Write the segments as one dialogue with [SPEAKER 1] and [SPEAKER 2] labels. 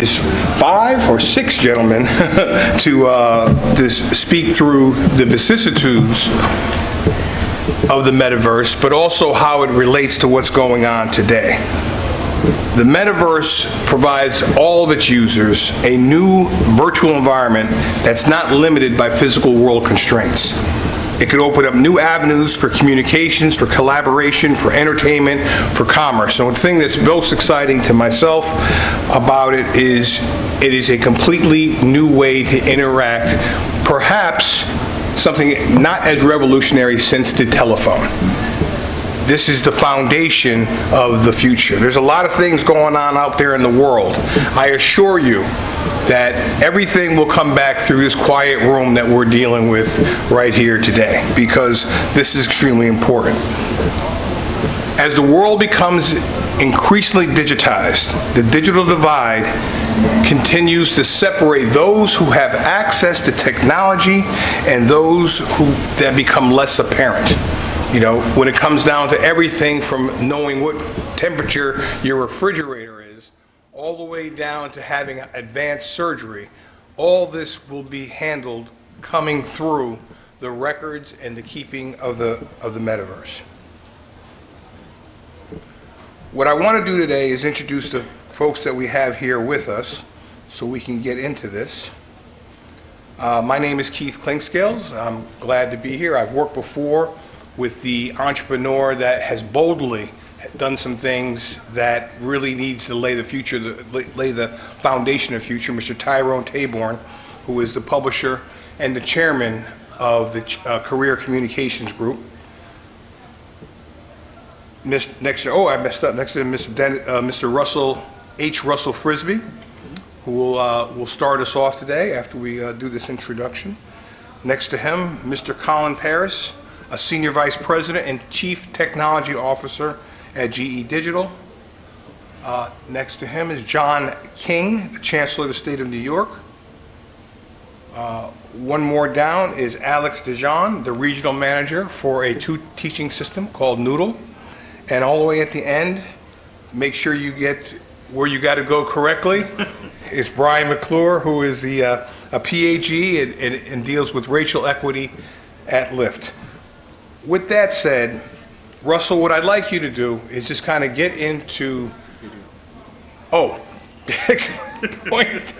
[SPEAKER 1] is 5 or 6 gentlemen to speak through the vicissitudes of the metaverse, but also how it relates to what's going on today. The metaverse provides all of its users a new virtual environment that's not limited by physical world constraints. It could open up new avenues for communications, for collaboration, for entertainment, for commerce. So the thing that's most exciting to myself about it is a completely new way to interact, perhaps something not as revolutionary since the telephone. This is the foundation of the future. There's a lot of things going on out there in the world. I assure you that everything will come back through this quiet room that we're dealing with right here today, because this is extremely important. As the world becomes increasingly digitized, the digital divide continues to separate those who have access to technology and those that become less apparent. You know, when it comes down to everything from knowing what temperature your refrigerator is, all the way down to having advanced surgery, all this will be handled coming through the records and the keeping of the metaverse. What I want to do today is introduce the folks that we have here with us so we can get into this. My name is Keith Clinkscales. I'm glad to be here. I've worked before with the entrepreneur that has boldly done some things that really needs to lay the foundation of the future, Mr. Tyrone Taborn, who is the publisher and the chairman of the Career Communications Group. Next to Mr. Russell Frisbee, who will start us off today after we do this introduction. Next to him, Mr. Colin Paris, a Senior Vice President and Chief Technology Officer at GE Digital. Next to him is John King, the Chancellor of the State of New York. One more down is Alex DeJean, the Regional Manager for a teaching system called Noodle. And all the way at the end, make sure you get where you got to go correctly, is Brian McClure, who is a PhD and deals with racial equity at Lyft. With that said, Russell, what I'd like you to do is just kind of get into, excellent point.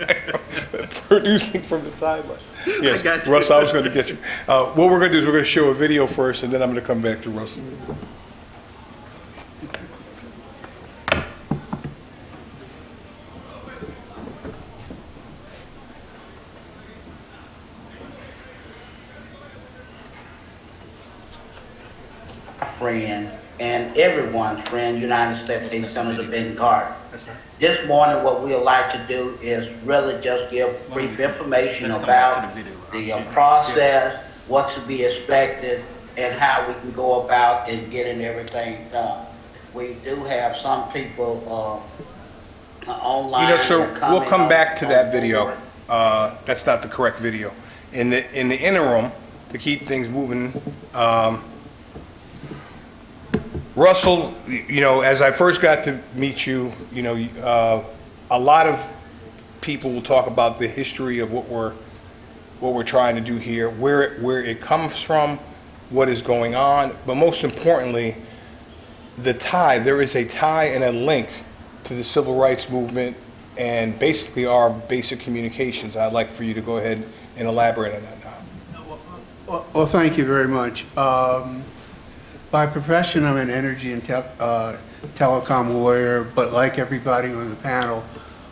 [SPEAKER 1] Producing from the sidelines. Yes, Russell, I was going to get you. What we're going to do is we're going to show a video first, and then I'm going to come back to Russell.
[SPEAKER 2] Friend and everyone's friend, United States Senator Ben Carter. This morning, what we'd like to do is really just give brief information about the process, what to be expected, and how we can go about in getting everything done. We do have some people online.
[SPEAKER 1] You know, sir, we'll come back to that video. That's not the correct video. In the interim, to keep things moving, Russell, you know, as I first got to meet you, you know, a lot of people will talk about the history of what we're trying to do here, where it comes from, what is going on, but most importantly, the tie. There is a tie and a link to the civil rights movement and basically our basic communications. I'd like for you to go ahead and elaborate on that now.
[SPEAKER 3] Well, thank you very much. By profession, I'm an energy and telecom lawyer, but like everybody on the panel,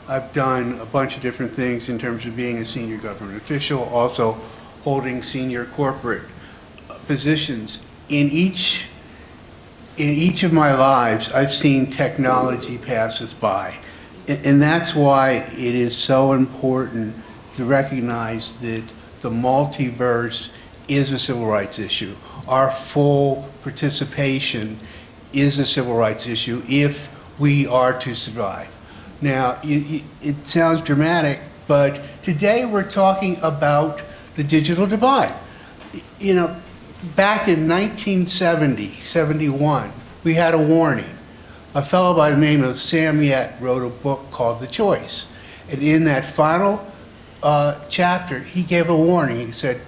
[SPEAKER 3] I've done a bunch of different things in terms of being a senior government official, also holding senior corporate positions. In each of my lives, I've seen technology pass us by. And that's why it is so important to recognize that the multiverse is a civil rights issue. Our full participation is a civil rights issue if we are to survive. Now, it sounds dramatic, but today we're talking about the digital divide. You know, back in 1970, 71, we had a warning. A fellow by the name of Sam Yet wrote a book called The Choice. And in that final chapter, he gave a warning. He said,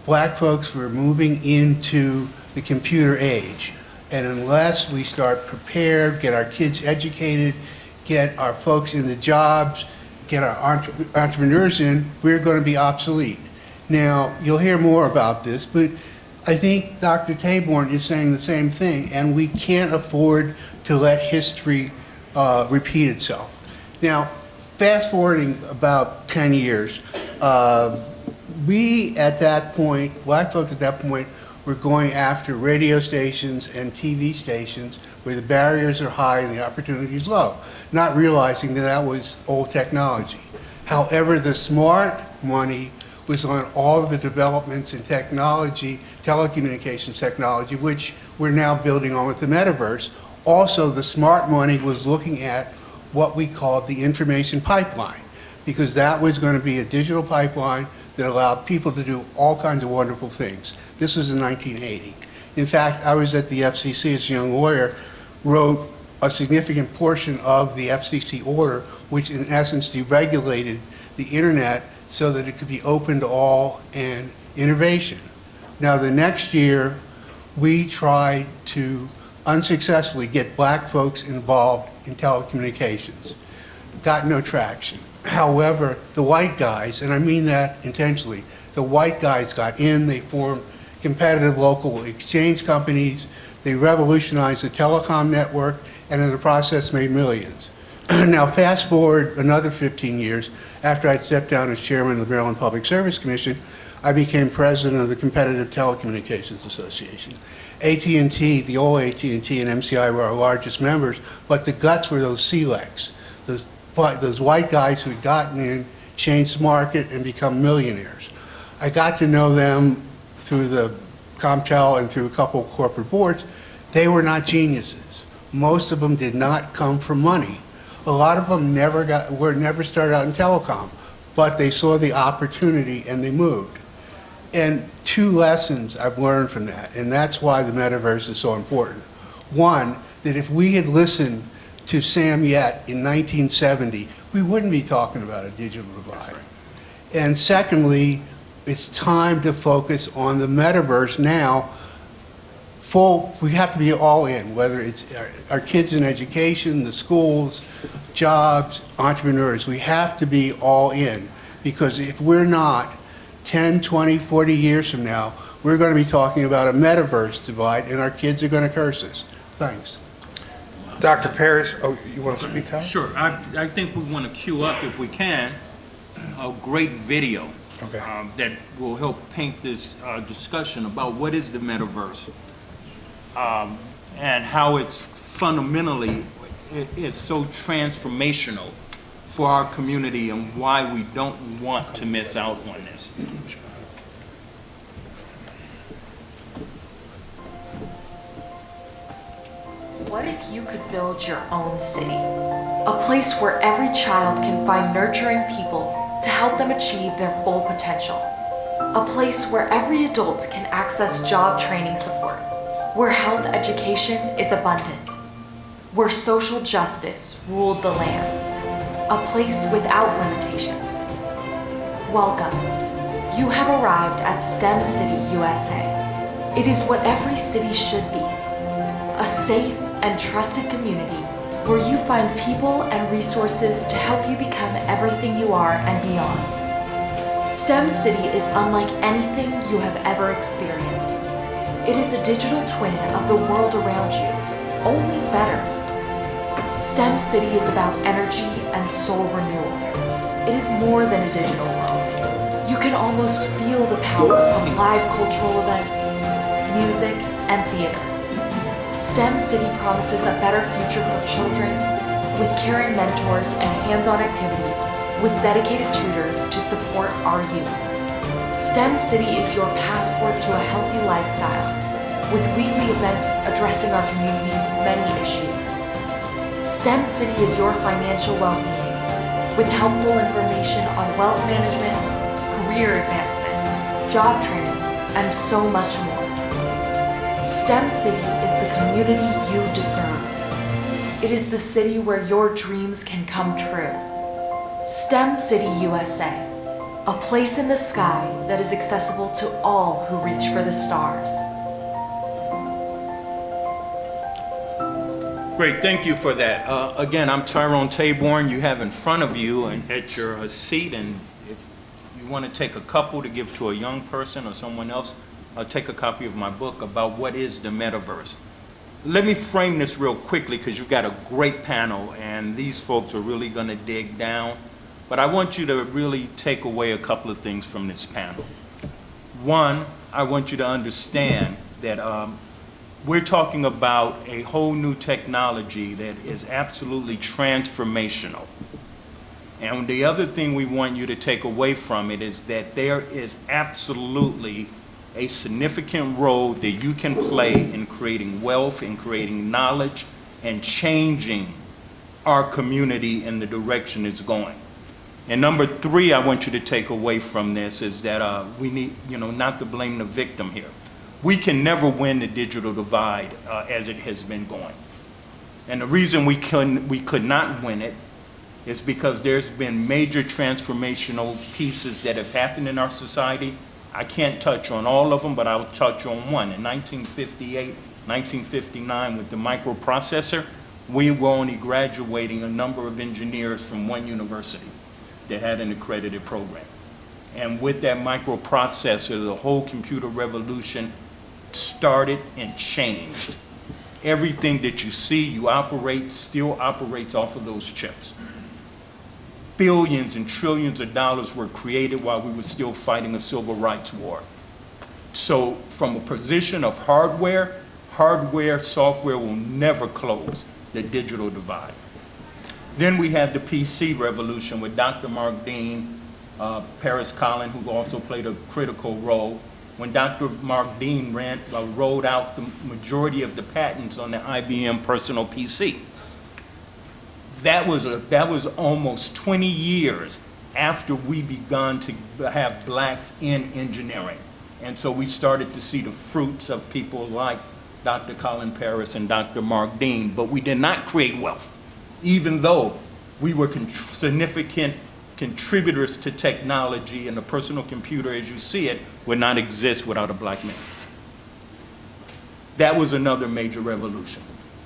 [SPEAKER 3] black folks were moving into the computer age. And unless we start prepared, get our kids educated, get our folks in the jobs, get our entrepreneurs in, we're going to be obsolete. Now, you'll hear more about this, but I think Dr. Taborn is saying the same thing, and we can't afford to let history repeat itself. Now, fast forwarding about 10 years, we at that point, black folks at that point, were going after radio stations and TV stations where the barriers are high and the opportunities low, not realizing that that was old technology. However, the smart money was on all of the developments in technology, telecommunications technology, which we're now building on with the metaverse. Also, the smart money was looking at what we called the information pipeline, because that was going to be a digital pipeline that allowed people to do all kinds of wonderful things. This was in 1980. In fact, I was at the FCC as a young lawyer, wrote a significant portion of the FCC order, which in essence deregulated the internet so that it could be open to all and innovation. Now, the next year, we tried to unsuccessfully get black folks involved in telecommunications. Got no traction. However, the white guys, and I mean that intentionally, the white guys got in, they formed competitive local exchange companies, they revolutionized the telecom network, and in the process made millions. Now, fast forward another 15 years, after I'd stepped down as chairman of the Maryland Public Service Commission, I became president of the Competitive Telecommunications Association. AT&T, the old AT&T and MCI were our largest members, but the guts were those CLECs, those white guys who had gotten in, changed the market, and become millionaires. I got to know them through the Comtel and through a couple of corporate boards. They were not geniuses. Most of them did not come from money. A lot of them never started out in telecom, but they saw the opportunity and they moved. And two lessons I've learned from that, and that's why the metaverse is so important. One, that if we had listened to Sam Yet in 1970, we wouldn't be talking about a digital divide. Right. And secondly, it's time to focus on the metaverse now. We have to be all in, whether it's our kids in education, the schools, jobs, entrepreneurs. We have to be all in, because if we're not, 10, 20, 40 years from now, we're going to be talking about a metaverse divide, and our kids are going to curse us. Thanks.
[SPEAKER 1] Dr. Paris, oh, you want to speak, Tom?
[SPEAKER 4] Sure. I think we want to queue up, if we can, a great video that will help paint this discussion about what is the metaverse and how it's fundamentally is so transformational for our community and why we don't want to miss out on this.
[SPEAKER 5] What if you could build your own city? A place where every child can find nurturing people to help them achieve their full potential. A place where every adult can access job training support, where health education is abundant, where social justice ruled the land. A place without limitations. Welcome. You have arrived at STEM City, USA. It is what every city should be. A safe and trusted community where you find people and resources to help you become everything you are and beyond. STEM City is unlike anything you have ever experienced. It is a digital twin of the world around you, only better. STEM City is about energy and soul renewal. It is more than a digital world. You can almost feel the power of live cultural events, music, and theater. STEM City promises a better future for children with caring mentors and hands-on activities with dedicated tutors to support our youth. STEM City is your passport to a healthy lifestyle with weekly events addressing our community's many issues. STEM City is your financial well-being with helpful information on wealth management, career advancement, job training, and so much more. STEM City is the community you deserve. It is the city where your dreams can come true. STEM City USA, a place in the sky that is accessible to all who reach for the stars.
[SPEAKER 4] Great, thank you for that. Again, I'm Tyrone Taborn. You have in front of you and at your seat, and if you want to take a couple to give to a young person or someone else, take a copy of my book about what is the metaverse. Let me frame this real quickly because you've got a great panel and these folks are really going to dig down. But I want you to really take away a couple of things from this panel. One, I want you to understand that we're talking about a whole new technology that is absolutely transformational. And the other thing we want you to take away from it is that there is absolutely a significant role that you can play in creating wealth, in creating knowledge, and changing our community in the direction it's going. And number three, I want you to take away from this is that we need, not to blame the victim here. We can never win the digital divide as it has been going. And the reason we could not win it is because there's been major transformational pieces that have happened in our society. I can't touch on all of them, but I'll touch on one. In 1958, 1959, with the microprocessor, we were only graduating a number of engineers from one university that had an accredited program. And with that microprocessor, the whole computer revolution started and changed. Everything that you see, you operate, still operates off of those chips. Billions and trillions of dollars were created while we were still fighting a civil rights war. So from a position of hardware, software will never close the digital divide. Then we had the PC revolution with Dr. Mark Dean, Paris Collin, who also played a critical role. When Dr. Mark Dean rolled out the majority of the patents on the IBM personal PC. That was almost 20 years after we begun to have blacks in engineering. And so we started to see the fruits of people like Dr. Colin Paris and Dr. Mark Dean, but we did not create wealth, even though we were significant contributors to technology, and the personal computer as you see it would not exist without a black man. That was another major revolution.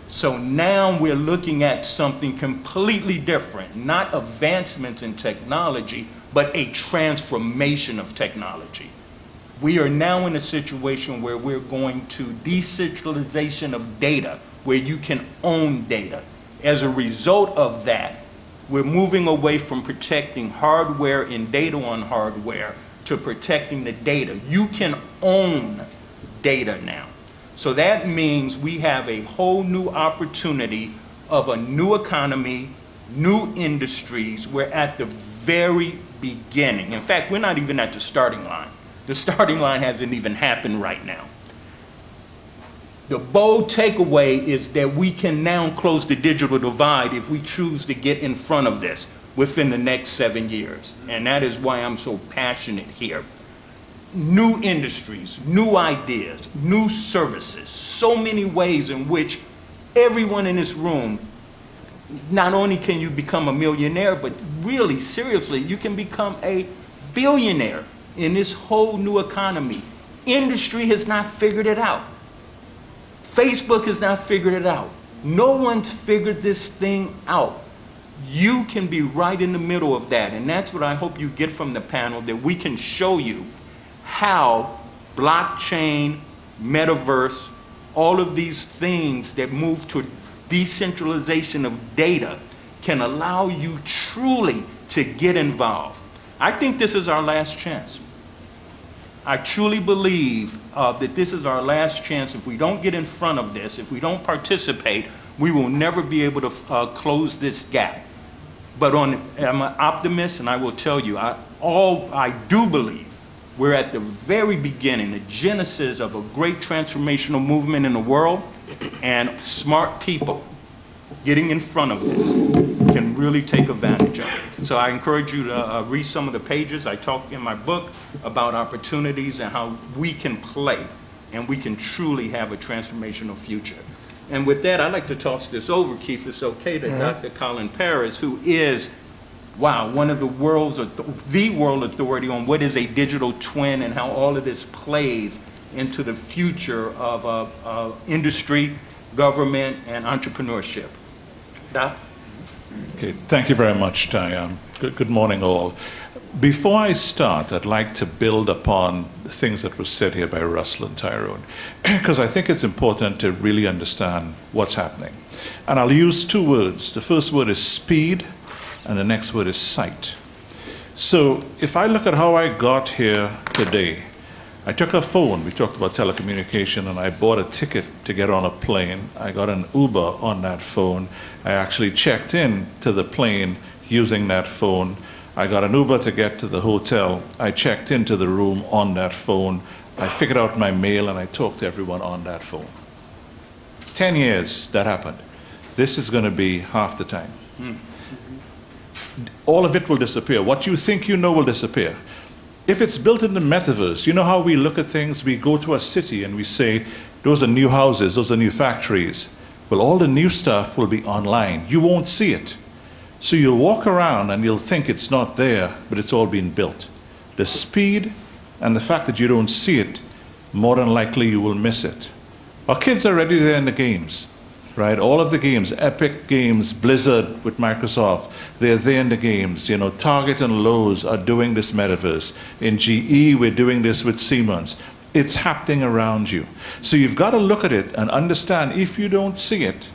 [SPEAKER 4] So now we're looking at something completely different, not advancements in technology, but a transformation of technology. We are now in a situation where we're going to decentralization of data, where you can own data. As a result of that, we're moving away from protecting hardware and data on hardware to protecting the data. You can own data now. So that means we have a whole new opportunity of a new economy, new industries. We're at the very beginning. In fact, we're not even at the starting line. The starting line hasn't even happened right now. The bold takeaway is that we can now close the digital divide if we choose to get in front of this within the next 7 years. And that is why I'm so passionate here. New industries, new ideas, new services, so many ways in which everyone in this room, not only can you become a millionaire, but really, seriously, you can become a billionaire in this whole new economy. Industry has not figured it out. Facebook has not figured it out. No one's figured this thing out. You can be right in the middle of that, and that's what I hope you get from the panel, that we can show you how blockchain, metaverse, all of these things that move to decentralization of data can allow you truly to get involved. I think this is our last chance. I truly believe that this is our last chance. If we don't get in front of this, if we don't participate, we will never be able to close this gap. But I'm an optimist, and I will tell you, I do believe we're at the very beginning, the genesis of a great transformational movement in the world, and smart people getting in front of this can really take advantage of it. So I encourage you to read some of the pages. I talk in my book about opportunities and how we can play and we can truly have a transformational future. And with that, I'd like to toss this over, Keith, if it's okay, to Dr. Colin Paris, who is wow, one of the the world authority on what is a digital twin and how all of this plays into the future of industry, government, and entrepreneurship. Doc?
[SPEAKER 6] Okay, thank you very much, Ty. Good morning, all. Before I start, I'd like to build upon the things that were said here by Russell and Tyrone, because I think it's important to really understand what's happening. And I'll use two words. The first word is speed, and the next word is sight. So if I look at how I got here today, I took a phone, we talked about telecommunication, and I bought a ticket to get on a plane. I got an Uber on that phone. I actually checked in to the plane using that phone. I got an Uber to get to the hotel. I checked into the room on that phone. I figured out my mail, and I talked to everyone on that phone. 10 years that happened. This is going to be half the time. All of it will disappear. What you think you know will disappear. If it's built in the metaverse, you know how we look at things? We go to a city and we say, those are new houses, those are new factories. Well, all the new stuff will be online. You won't see it. So you'll walk around and you'll think it's not there, but it's all been built. The speed and the fact that you don't see it, more than likely you will miss it. Our kids are already there in the games, right? All of the games, Epic Games, Blizzard with Microsoft, they're there in the games. You know, Target and Lowe's are doing this metaverse. In GE, we're doing this with Siemens. It's happening around you. So you've got to look at it and understand if you don't see it,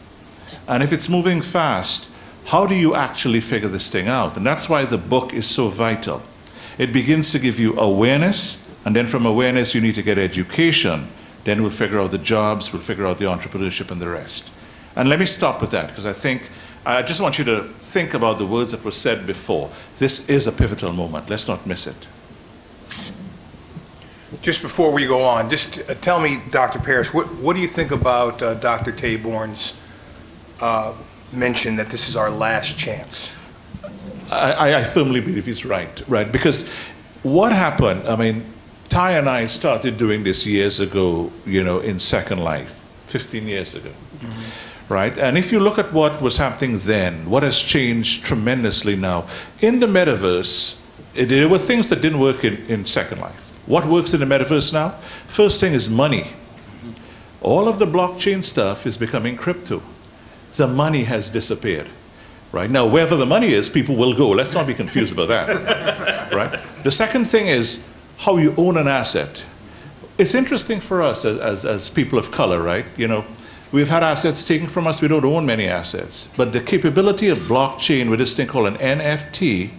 [SPEAKER 6] and if it's moving fast, how do you actually figure this thing out? And that's why the book is so vital. It begins to give you awareness, and then from awareness you need to get education. Then we'll figure out the jobs, we'll figure out the entrepreneurship and the rest. And let me stop with that, because I just want you to think about the words that were said before. This is a pivotal moment. Let's not miss it.
[SPEAKER 1] Just before we go on, just tell me, Dr. Parrish, what do you think about Dr. Taborn's mention that this is our last chance?
[SPEAKER 6] I firmly believe he's right, because what happened, I mean, Ty and I started doing this years ago, you know, in Second Life, 15 years ago, right? And if you look at what was happening then, what has changed tremendously now, in the metaverse, there were things that didn't work in Second Life. What works in the metaverse now? First thing is money. All of the blockchain stuff is becoming crypto. The money has disappeared, right? Now, wherever the money is, people will go. Let's not be confused about that, right? The second thing is how you own an asset. It's interesting for us as people of color, right? You know, we've had assets taken from us. We don't own many assets. But the capability of blockchain with this thing called an NFT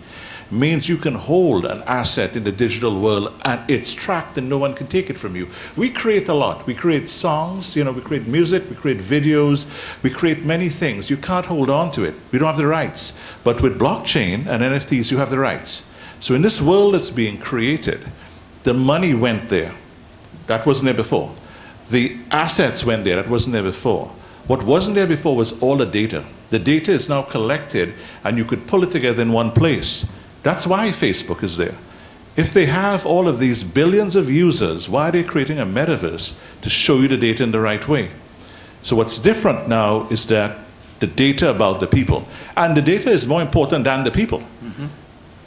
[SPEAKER 6] means you can hold an asset in the digital world and it's tracked and no one can take it from you. We create a lot. We create songs, you know, we create music, we create videos, we create many things. You can't hold on to it. We don't have the rights. But with blockchain and NFTs, you have the rights. So in this world that's being created, the money went there. That wasn't there before. The assets went there. That wasn't there before. What wasn't there before was all the data. The data is now collected and you could pull it together in one place. That's why Facebook is there. If they have all of these billions of users, why are they creating a metaverse to show you the data in the right way? So what's different now is that the data about the people, and the data is more important than the people.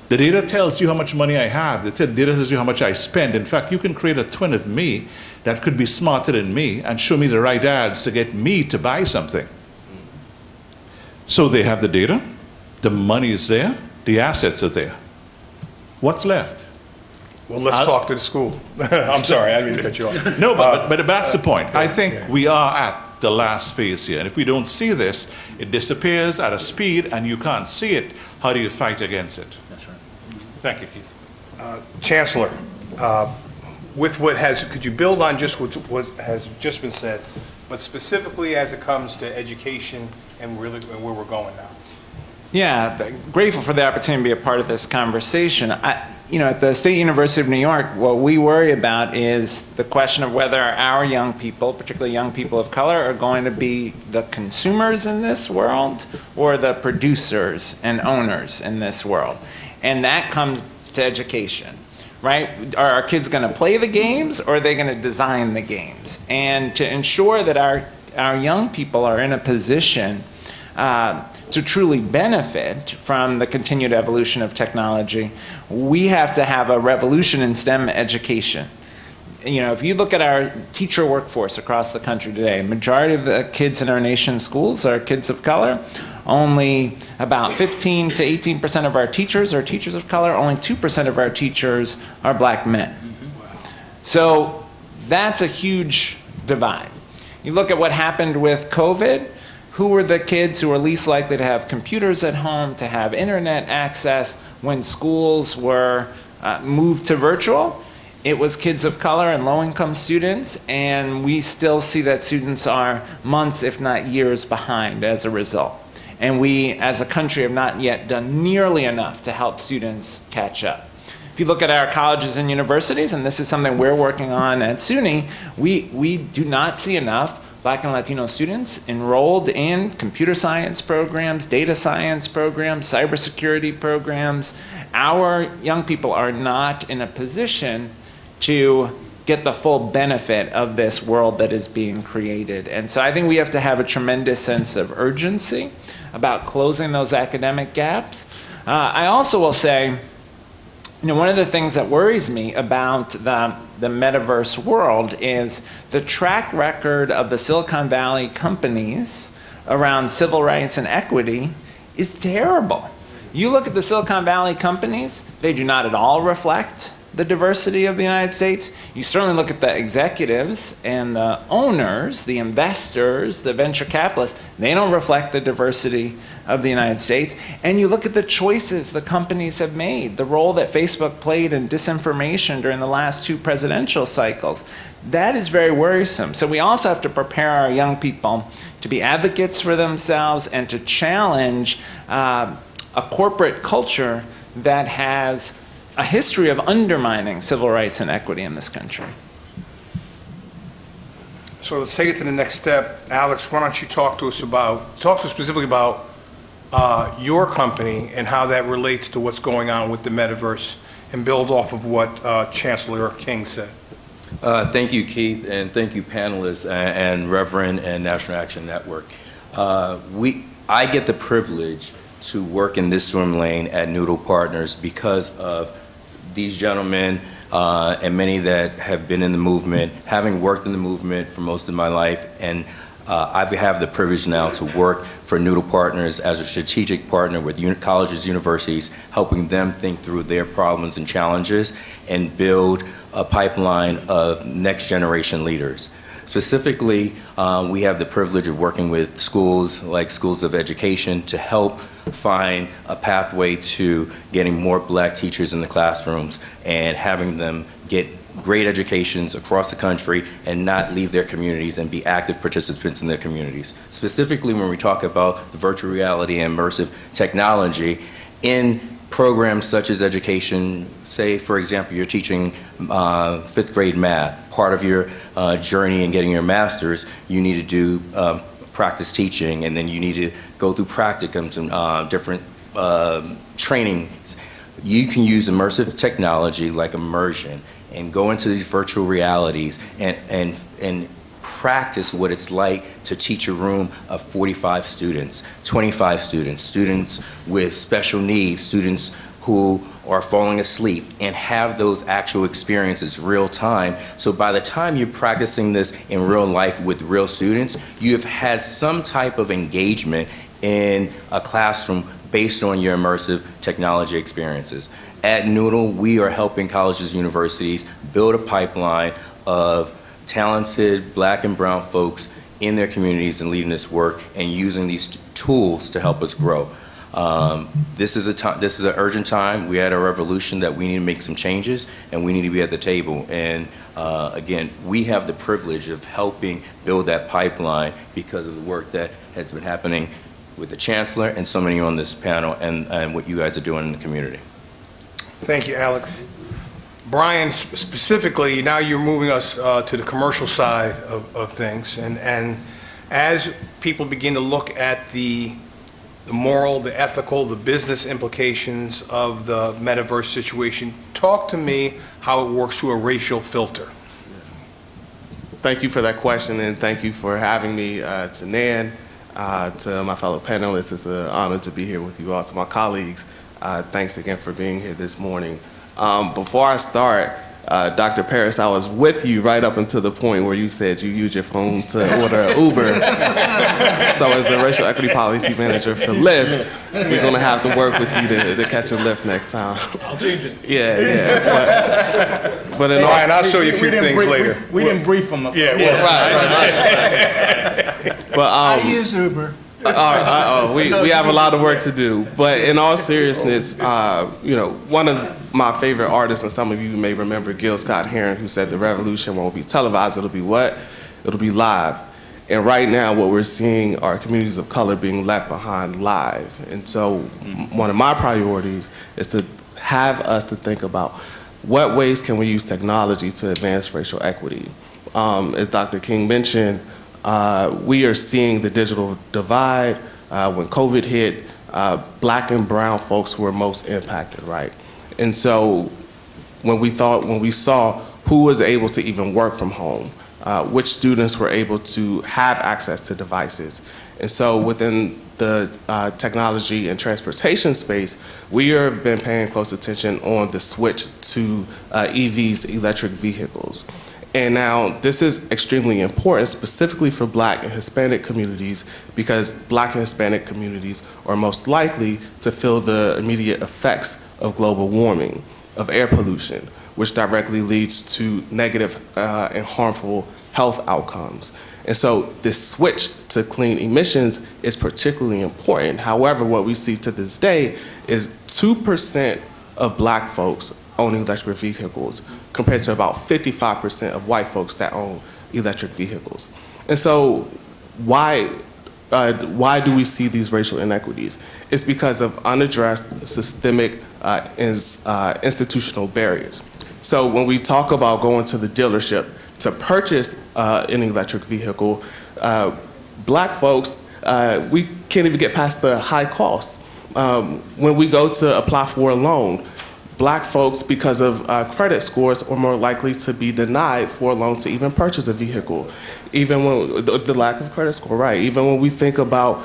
[SPEAKER 6] The data tells you how much money I have. The data tells you how much I spend. In fact, you can create a twin of me that could be smarter than me and show me the right ads to get me to buy something. So they have the data, the money is there, the assets are there. What's left?
[SPEAKER 1] Well, let's talk to the school. I'm sorry, I didn't mean to cut you off.
[SPEAKER 6] No, but that's the point. I think we are at the last phase here. And if we don't see this, it disappears at a speed and you can't see it. How do you fight against it?
[SPEAKER 4] That's right.
[SPEAKER 6] Thank you, Keith.
[SPEAKER 1] Chancellor, with could you build on just what has just been said, but specifically as it comes to education and really where we're going now?
[SPEAKER 7] Yeah, grateful for the opportunity to be a part of this conversation. You know, at the State University of New York, what we worry about is the question of whether our young people, particularly young people of color, are going to be the consumers in this world or the producers and owners in this world. And that comes to education, right? Are our kids going to play the games or are they going to design the games? And to ensure that our young people are in a position to truly benefit from the continued evolution of technology, we have to have a revolution in STEM education. You know, if you look at our teacher workforce across the country today, majority of the kids in our nation's schools are kids of color. Only about 15 to 18% of our teachers are teachers of color. Only 2% of our teachers are black men. So that's a huge divide. You look at what happened with COVID. Who were the kids who were least likely to have computers at home, to have internet access when schools were moved to virtual? It was kids of color and low-income students, and we still see that students are months, if not years, behind as a result. And we, as a country, have not yet done nearly enough to help students catch up. If you look at our colleges and universities, and this is something we're working on at SUNY, we do not see enough Black and Latino students enrolled in computer science programs, data science programs, cybersecurity programs. Our young people are not in a position to get the full benefit of this world that is being created. And so I think we have to have a tremendous sense of urgency about closing those academic gaps. I also will say, you know, one of the things that worries me about the metaverse world is the track record of the Silicon Valley companies around civil rights and equity is terrible. You look at the Silicon Valley companies, they do not at all reflect the diversity of the United States. You certainly look at the executives and the owners, the investors, the venture capitalists, they don't reflect the diversity of the United States. And you look at the choices the companies have made, the role that Facebook played in disinformation during the last 2 presidential cycles. That is very worrisome. So we also have to prepare our young people to be advocates for themselves and to challenge a corporate culture that has a history of undermining civil rights and equity in this country.
[SPEAKER 1] So let's take it to the next step. Alex, why don't you talk to us specifically about your company and how that relates to what's going on with the metaverse, and build off of what Chancellor King said.
[SPEAKER 8] Thank you, Keith, and thank you, panelists and Reverend and National Action Network. I get the privilege to work in this swim lane at Noodle Partners because of these gentlemen and many that have been in the movement, having worked in the movement for most of my life, and I have the privilege now to work for Noodle Partners as a strategic partner with colleges, universities, helping them think through their problems and challenges and build a pipeline of next generation leaders. Specifically, we have the privilege of working with schools like schools of education to help find a pathway to getting more black teachers in the classrooms and having them get great educations across the country and not leave their communities and be active participants in their communities. Specifically, when we talk about the virtual reality and immersive technology in programs such as education, say, for example, you're teaching 5th grade math. Part of your journey in getting your master's, you need to do practice teaching, and then you need to go through practicums and different trainings. You can use immersive technology like immersion and go into these virtual realities and practice what it's like to teach a room of 45 students, 25 students, students with special needs, students who are falling asleep, and have those actual experiences real time. So by the time you're practicing this in real life with real students, you have had some type of engagement in a classroom based on your immersive technology experiences. At Noodle, we are helping colleges and universities build a pipeline of talented black and brown folks in their communities and leading this work and using these tools to help us grow. This is an urgent time. We had a revolution that we need to make some changes, and we need to be at the table. And again, we have the privilege of helping build that pipeline because of the work that has been happening with the Chancellor and so many on this panel, and what you guys are doing in the community.
[SPEAKER 1] Thank you, Alex. Brian, specifically, now you're moving us to the commercial side of things, and as people begin to look at the moral, the ethical, the business implications of the metaverse situation, talk to me how it works through a racial filter.
[SPEAKER 9] Thank you for that question, and thank you for having me. To Nan, To my fellow panelists, it's an honor to be here with you all. To my colleagues, thanks again for being here this morning. Before I start, Dr. Paris, I was with you right up until the point where you said you use your phone to order an Uber. So as the racial equity policy manager for Lyft, we're going to have to work with you to catch a Lyft next time.
[SPEAKER 4] I'll change it.
[SPEAKER 9] Yeah. But in all,
[SPEAKER 1] Ryan, I'll show you a few things later.
[SPEAKER 4] We didn't brief them.
[SPEAKER 1] Yeah,
[SPEAKER 9] right. But
[SPEAKER 3] I use Uber.
[SPEAKER 9] we have a lot of work to do. But in all seriousness, one of my favorite artists, and some of you may remember Gil Scott-Heron, who said the revolution won't be televised, it'll be what? It'll be live. And right now, what we're seeing are communities of color being left behind live. And so one of my priorities is to have us to think about what ways can we use technology to advance racial equity. As Dr. King mentioned, we are seeing the digital divide. When COVID hit, Black and brown folks were most impacted, right? And so when we saw who was able to even work from home, which students were able to have access to devices. And so within the technology and transportation space, we have been paying close attention on the switch to EVs, electric vehicles. And now this is extremely important, specifically for Black and Hispanic communities, because Black and Hispanic communities are most likely to feel the immediate effects of global warming, of air pollution, which directly leads to negative and harmful health outcomes. And so this switch to clean emissions is particularly important. However, what we see to this day is 2% of Black folks own electric vehicles, compared to about 55% of white folks that own electric vehicles. And so why do we see these racial inequities? It's because of unaddressed systemic institutional barriers. So when we talk about going to the dealership to purchase an electric vehicle, Black folks, we can't even get past the high cost. When we go to apply for a loan, Black folks, because of credit scores, are more likely to be denied for a loan to even purchase a vehicle. Even when the lack of credit score, right? Even when we think about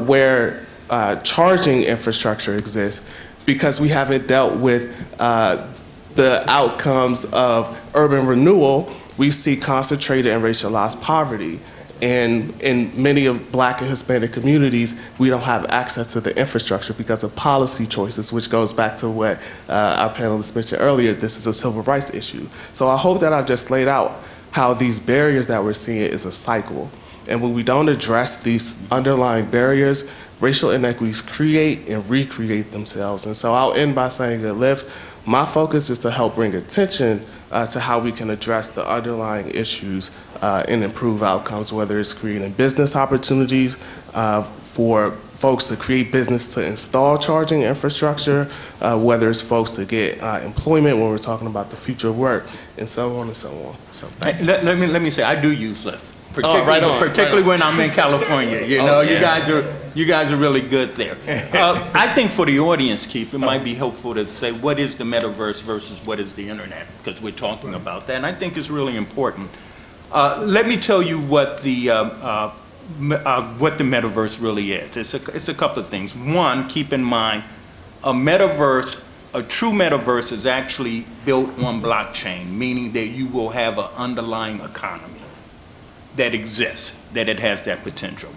[SPEAKER 9] where charging infrastructure exists, because we haven't dealt with the outcomes of urban renewal, we see concentrated and racialized poverty. And in many of Black and Hispanic communities, we don't have access to the infrastructure because of policy choices, which goes back to what our panelists mentioned earlier. This is a civil rights issue. So I hope that I've just laid out how these barriers that we're seeing is a cycle. And when we don't address these underlying barriers, racial inequities create and recreate themselves. And so I'll end by saying at Lyft, my focus is to help bring attention to how we can address the underlying issues and improve outcomes, whether it's creating business opportunities for folks to create business to install charging infrastructure, whether it's folks to get employment when we're talking about the future of work, and so on and so on. So
[SPEAKER 4] Let me say, I do use Lyft.
[SPEAKER 9] Particularly
[SPEAKER 4] when I'm in California. You guys are really good there. I think for the audience, Keith, it might be helpful to say what is the metaverse versus what is the internet, because we're talking about that, and I think it's really important. Let me tell you what the metaverse really is. It's a couple of things. One, keep in mind, a true metaverse is actually built on blockchain, meaning that you will have an underlying economy that exists, that it has that potential.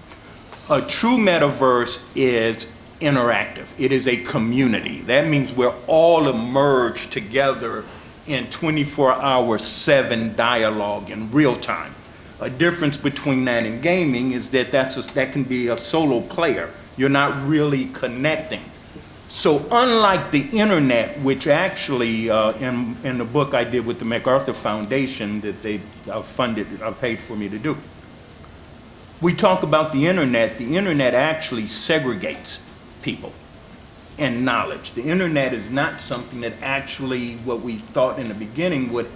[SPEAKER 4] A true metaverse is interactive. It is a community. That means we're all immersed together in 24/7 dialogue in real time. A difference between that and gaming is that that can be a solo player. You're not really connecting. So unlike the internet, which actually, in the book I did with the MacArthur Foundation that they paid for me to do, we talk about the internet actually segregates people and knowledge. The internet is not something that actually, what we thought in the beginning, would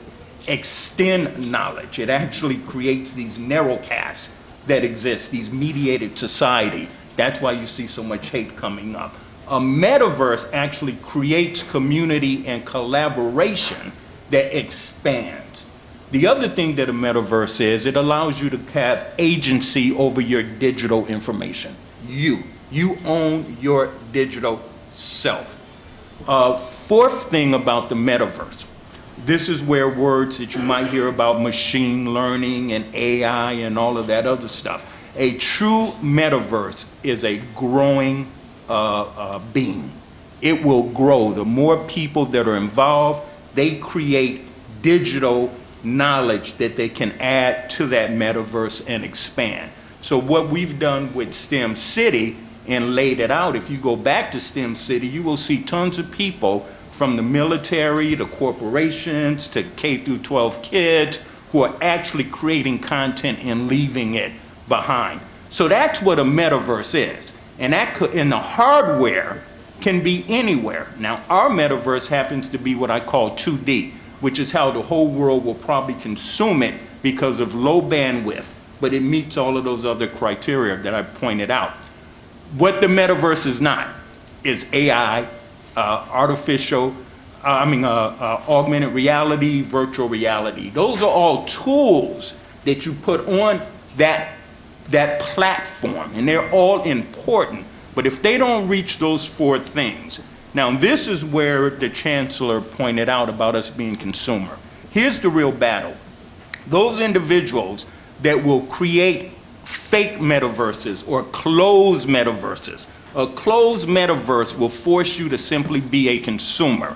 [SPEAKER 4] extend knowledge. It actually creates these narrow casts that exist, these mediated society. That's why you see so much hate coming up. A metaverse actually creates community and collaboration that expands. The other thing that a metaverse is, it allows you to have agency over your digital information. You own your digital self. Fourth thing about the metaverse. This is where words that you might hear about machine learning and AI and all of that other stuff. A true metaverse is a growing being. It will grow. The more people that are involved, they create digital knowledge that they can add to that metaverse and expand. So what we've done with STEM City and laid it out, if you go back to STEM City, you will see tons of people from the military to corporations to K through 12 kids who are actually creating content and leaving it behind. So that's what a metaverse is. And that could, and the hardware can be anywhere. Now, our metaverse happens to be what I call 2D, which is how the whole world will probably consume it because of low bandwidth, but it meets all of those other criteria that I pointed out. What the metaverse is not is AI, augmented reality, virtual reality. Those are all tools that you put on that platform, and they're all important. But if they don't reach those four things, now this is where the chancellor pointed out about us being consumer. Here's the real battle. Those individuals that will create fake metaverses or closed metaverses. A closed metaverse will force you to simply be a consumer.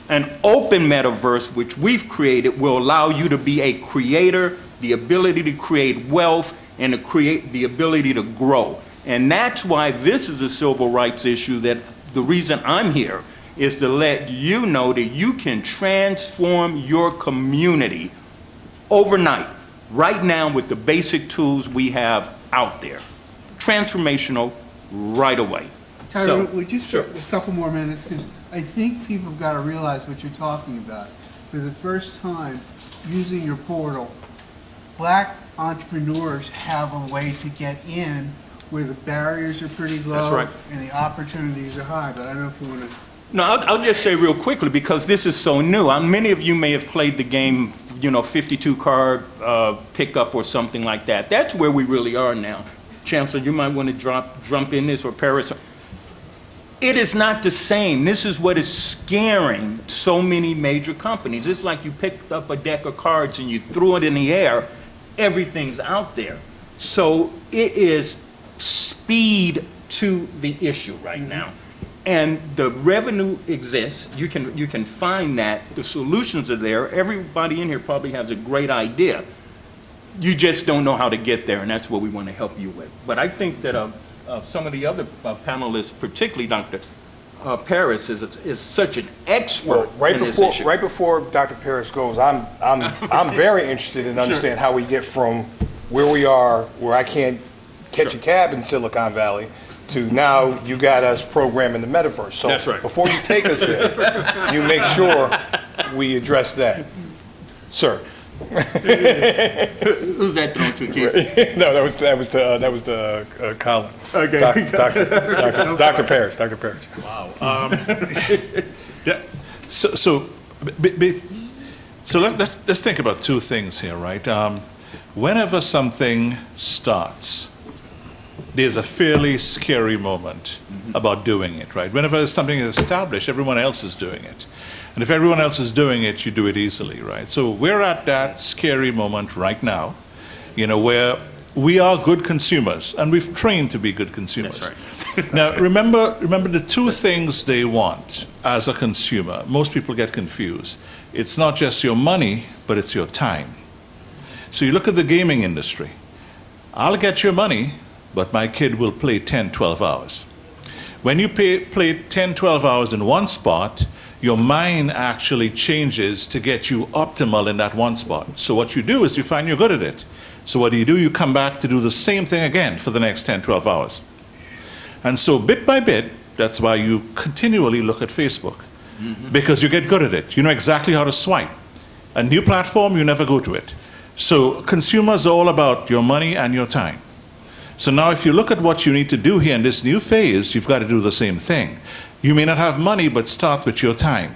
[SPEAKER 4] An open metaverse, which we've created, will allow you to be a creator, the ability to create wealth, and to create the ability to grow. And that's why this is a civil rights issue, that the reason I'm here is to let you know that you can transform your community overnight, right now, with the basic tools we have out there. Transformational right away.
[SPEAKER 3] Tyler, would you start a couple more minutes? Because I think people have got to realize what you're talking about. For the first time, using your portal, black entrepreneurs have a way to get in where the barriers are pretty low.
[SPEAKER 4] That's right.
[SPEAKER 3] And the opportunities are high. But I don't know if you want to...
[SPEAKER 4] No, I'll just say real quickly, because this is so new. Many of you may have played the game, 52 card pickup or something like that. That's where we really are now. Chancellor, you might want to jump in this, or Paris. It is not the same. This is what is scaring so many major companies. It's like you picked up a deck of cards and you threw it in the air. Everything's out there. So it is speed to the issue right now. And the revenue exists. You can find that. The solutions are there. Everybody in here probably has a great idea. You just don't know how to get there, and that's what we want to help you with. But I think that some of the other panelists, particularly Dr. Paris, is such an expert in this issue.
[SPEAKER 1] Right before Dr. Paris goes, I'm very interested in understanding how we get from where we are, where I can't catch a cab in Silicon Valley, to now you got us programming the metaverse. So
[SPEAKER 4] that's right.
[SPEAKER 1] Before you take us there, you make sure we address that. Sir.
[SPEAKER 4] Who's that thrown to, Keith?
[SPEAKER 1] No, that was Colin.
[SPEAKER 4] Okay.
[SPEAKER 1] Dr. Paris. Dr. Paris.
[SPEAKER 6] Wow. Yeah. So let's think about two things here, right? Whenever something starts, there's a fairly scary moment about doing it, right? Whenever something is established, everyone else is doing it. And if everyone else is doing it, you do it easily, right? So we're at that scary moment right now, where we are good consumers, and we've trained to be good consumers.
[SPEAKER 4] That's right.
[SPEAKER 6] Now, remember the two things they want as a consumer. Most people get confused. It's not just your money, but it's your time. So you look at the gaming industry. I'll get your money, but my kid will play 10, 12 hours. When you play 10, 12 hours in one spot, your mind actually changes to get you optimal in that one spot. So what you do is you find you're good at it. So what do? You come back to do the same thing again for the next 10, 12 hours. And so bit by bit, that's why you continually look at Facebook. Because you get good at it. You know exactly how to swipe. A new platform, you never go to it. So consumers are all about your money and your time. So now if you look at what you need to do here in this new phase, you've got to do the same thing. You may not have money, but start with your time.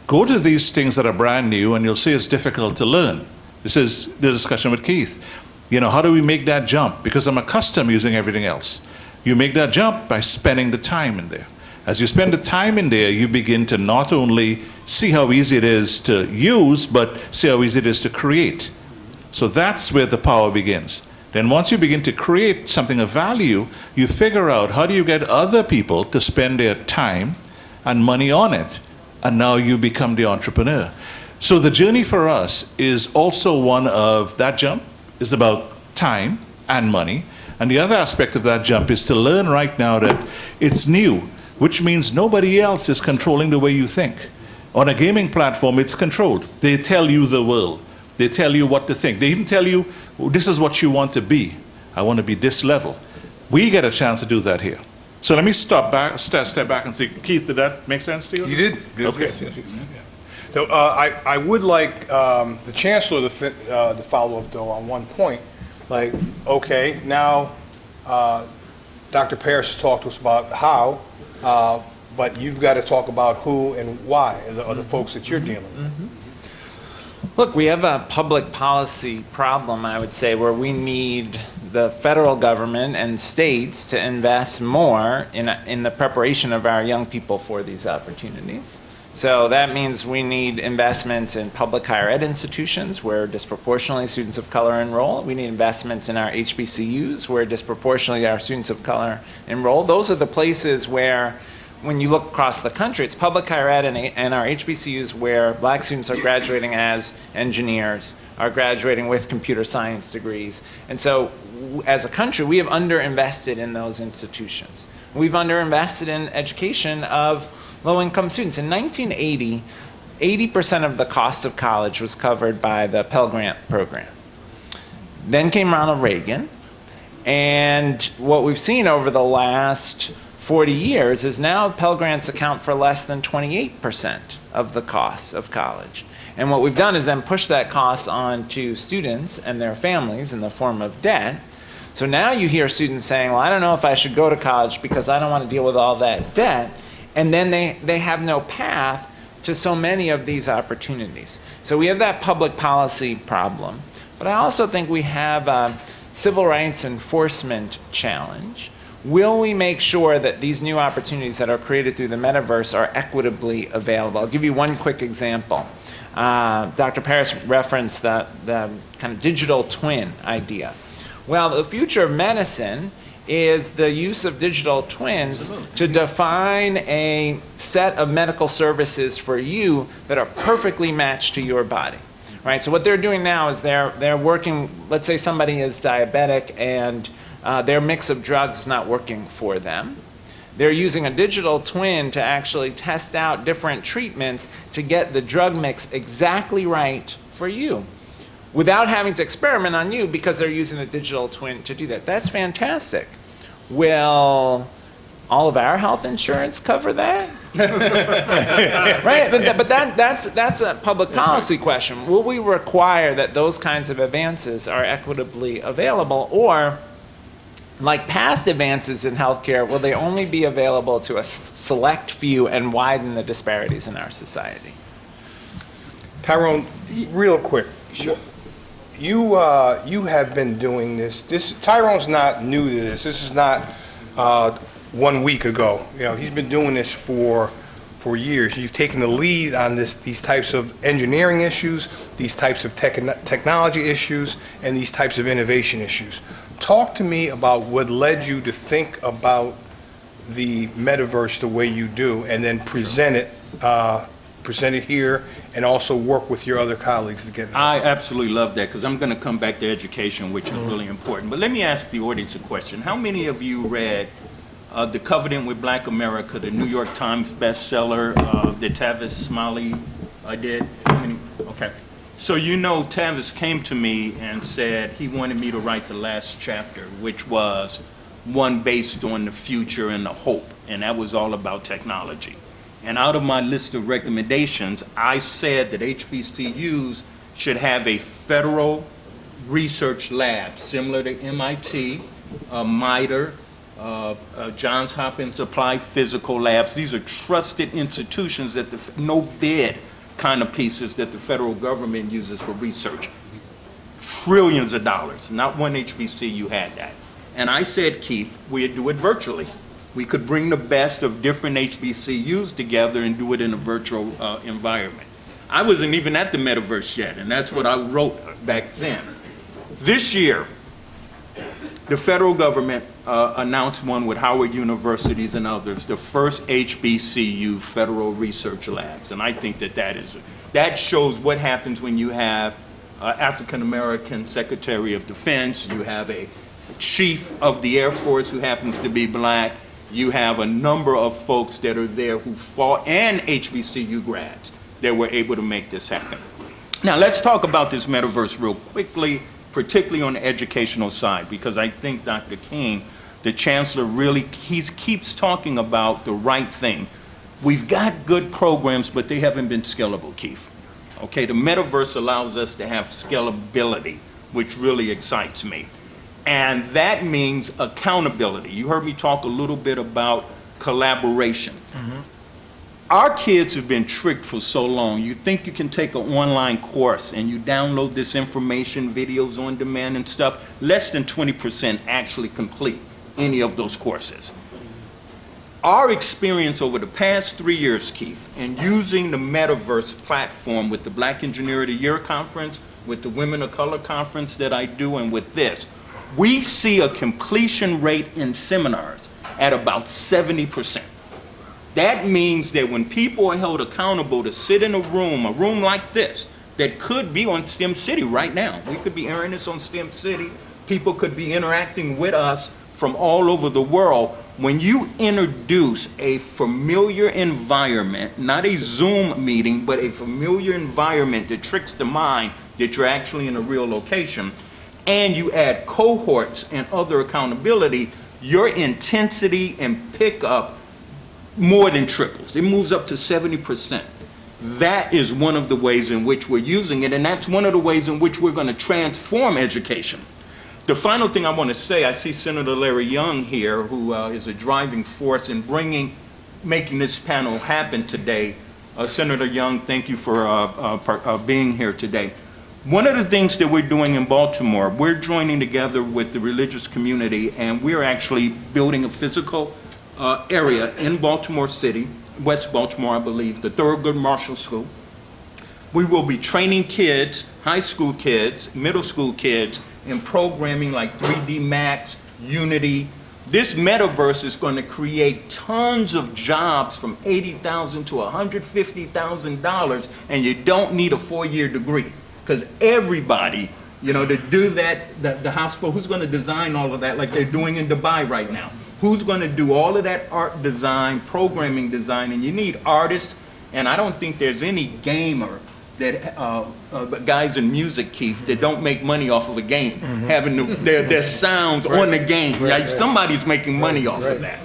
[SPEAKER 6] Go to these things that are brand new and you'll see it's difficult to learn. This is the discussion with Keith. You know, how do we make that jump? Because I'm accustomed using everything else. You make that jump by spending the time in there. As you spend the time in there, you begin to not only see how easy it is to use, but see how easy it is to create. So that's where the power begins. Then once you begin to create something of value, you figure out how do you get other people to spend their time and money on it. And now you become the entrepreneur. So the journey for us is also one of that jump is about time and money. And the other aspect of that jump is to learn right now that it's new, which means nobody else is controlling the way you think. On a gaming platform, it's controlled. They tell you the world. They tell you what to think. They even tell you, oh, this is what you want to be. I want to be this level. We get a chance to do that here. So let me step back and say, Keith, did that make sense to you?
[SPEAKER 1] You did.
[SPEAKER 6] Okay.
[SPEAKER 1] Yes. So I would like the Chancellor to follow up, though, on one point. Like, okay, now Dr. Parrish has talked to us about how, but you've got to talk about who and why, the folks that you're dealing with.
[SPEAKER 7] Look, we have a public policy problem, I would say, where we need the federal government and states to invest more in the preparation of our young people for these opportunities. So that means we need investments in public higher ed institutions where disproportionately students of color enroll. We need investments in our HBCUs where disproportionately our students of color enroll. Those are the places where, when you look across the country, it's public higher ed and our HBCUs where black students are graduating as engineers, are graduating with computer science degrees. And so as a country, we have underinvested in those institutions. We've underinvested in education of low-income students. In 1980, 80% of the cost of college was covered by the Pell Grant program. Then came Ronald Reagan, and what we've seen over the last 40 years is now Pell Grants account for less than 28% of the cost of college. And what we've done is then push that cost on to students and their families in the form of debt. So now you hear students saying, well, I don't know if I should go to college because I don't want to deal with all that debt. And then they have no path to so many of these opportunities. So we have that public policy problem. But I also think we have a civil rights enforcement challenge. Will we make sure that these new opportunities that are created through the metaverse are equitably available? I'll give you one quick example. Dr. Parrish referenced the kind of digital twin idea. Well, the future of medicine is the use of digital twins to define a set of medical services for you that are perfectly matched to your body. Right? So what they're doing now is they're working, let's say somebody is diabetic and their mix of drugs is not working for them. They're using a digital twin to actually test out different treatments to get the drug mix exactly right for you, without having to experiment on you because they're using a digital twin to do that. That's fantastic. Will all of our health insurance cover that? Right? But that's a public policy question. Will we require that those kinds of advances are equitably available, or like past advances in healthcare, will they only be available to a select few and widen the disparities in our society?
[SPEAKER 1] Tyrone, real quick. Sure. You have been doing this. Tyrone's not new to this. This is not 1 week ago. You know, he's been doing this for years. You've taken the lead on these types of engineering issues, these types of technology issues, and these types of innovation issues. Talk to me about what led you to think about the metaverse the way you do, and then present it here, and also work with your other colleagues to get it.
[SPEAKER 4] I absolutely love that, because I'm going to come back to education, which is really important. But let me ask the audience a question. How many of you read The Covenant with Black America, the New York Times bestseller that Tavis Smiley did? How many? Okay. So you know Tavis came to me and said he wanted me to write the last chapter, which was one based on the future and the hope, and that was all about technology. And out of my list of recommendations, I said that HBCUs should have a federal research lab similar to MIT, MITRE, Johns Hopkins Applied Physical Labs. These are trusted institutions that no bid kind of pieces that the federal government uses for research. Trillions of dollars. Not one HBCU had that. And I said, Keith, we'd do it virtually. We could bring the best of different HBCUs together and do it in a virtual environment. I wasn't even at the metaverse yet, and that's what I wrote back then. This year, the federal government announced one with Howard Universities and others, the first HBCU federal research labs. And I think that shows what happens when you have African-American Secretary of Defense, you have a Chief of the Air Force who happens to be black, you have a number of folks that are there who fought, and HBCU grads that were able to make this happen. Now let's talk about this metaverse real quickly, particularly on the educational side, because I think Dr. King, the chancellor, really keeps talking about the right thing. We've got good programs, but they haven't been scalable, Keith. Okay, the metaverse allows us to have scalability, which really excites me. And that means accountability. You heard me talk a little bit about collaboration. Our kids have been tricked for so long. You think you can take an online course and you download this information, videos on demand and stuff. Less than 20% actually complete any of those courses. Our experience over the past 3 years, Keith, and using the metaverse platform with the Black Engineer of the Year conference, with the Women of Color conference that I do, and with this, we see a completion rate in seminars at about 70%. That means that when people are held accountable to sit in a room like this, that could be on STEM City right now. We could be airing this on STEM City. People could be interacting with us from all over the world. When you introduce a familiar environment, not a Zoom meeting, but a familiar environment that tricks the mind that you're actually in a real location, and you add cohorts and other accountability, your intensity and pickup more than triples. It moves up to 70%. That is one of the ways in which we're using it, and that's one of the ways in which we're going to transform education. The final thing I want to say, I see Senator Larry Young here, who is a driving force in making this panel happen today. Senator Young, thank you for being here today. One of the things that we're doing in Baltimore, we're joining together with the religious community, and we're actually building a physical area in Baltimore City, West Baltimore, I believe, the Thurgood Marshall School. We will be training kids, high school kids, middle school kids, in programming like 3D Max, Unity. This metaverse is going to create tons of jobs from $80,000 to $150,000, and you don't need a 4-year degree. Because everybody, to do that, the hospital, who's going to design all of that like they're doing in Dubai right now? Who's going to do all of that art design, programming design? And you need artists, and I don't think there's any gamer that, guys in music, Keith, that don't make money off of a game, having their sounds on the game. Right? Somebody's making money off of that.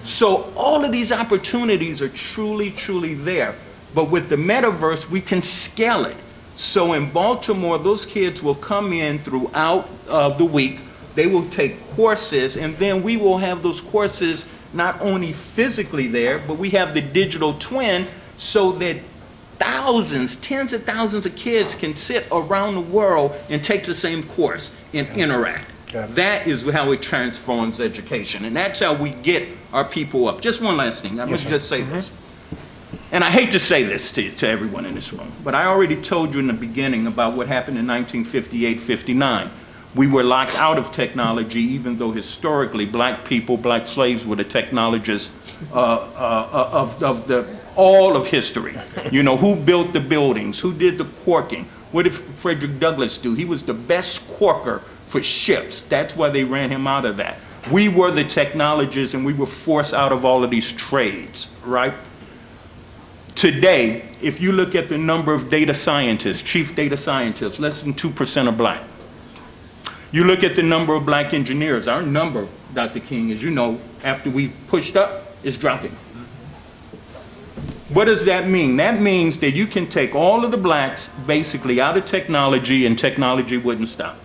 [SPEAKER 4] So all of these opportunities are truly, truly there. But with the metaverse, we can scale it. So in Baltimore, those kids will come in throughout the week. They will take courses, and then we will have those courses not only physically there, but we have the digital twin so that thousands, tens of thousands of kids can sit around the world and take the same course and interact. That is how it transforms education, and that's how we get our people up. Just one last thing. I must just say this. And I hate to say this to everyone in this room, but I already told you in the beginning about what happened in 1958-59. We were locked out of technology, even though historically black people, black slaves were the technologists of all of history. Who built the buildings? Who did the corking? What did Frederick Douglass do? He was the best corker for ships. That's why they ran him out of that. We were the technologists, and we were forced out of all of these trades, right? Today, if you look at the number of data scientists, chief data scientists, less than 2% are black. You look at the number of black engineers, our number, Dr. King, as you know, after we pushed up, is dropping. What does that mean? That means that you can take all of the blacks basically out of technology, and technology wouldn't stop.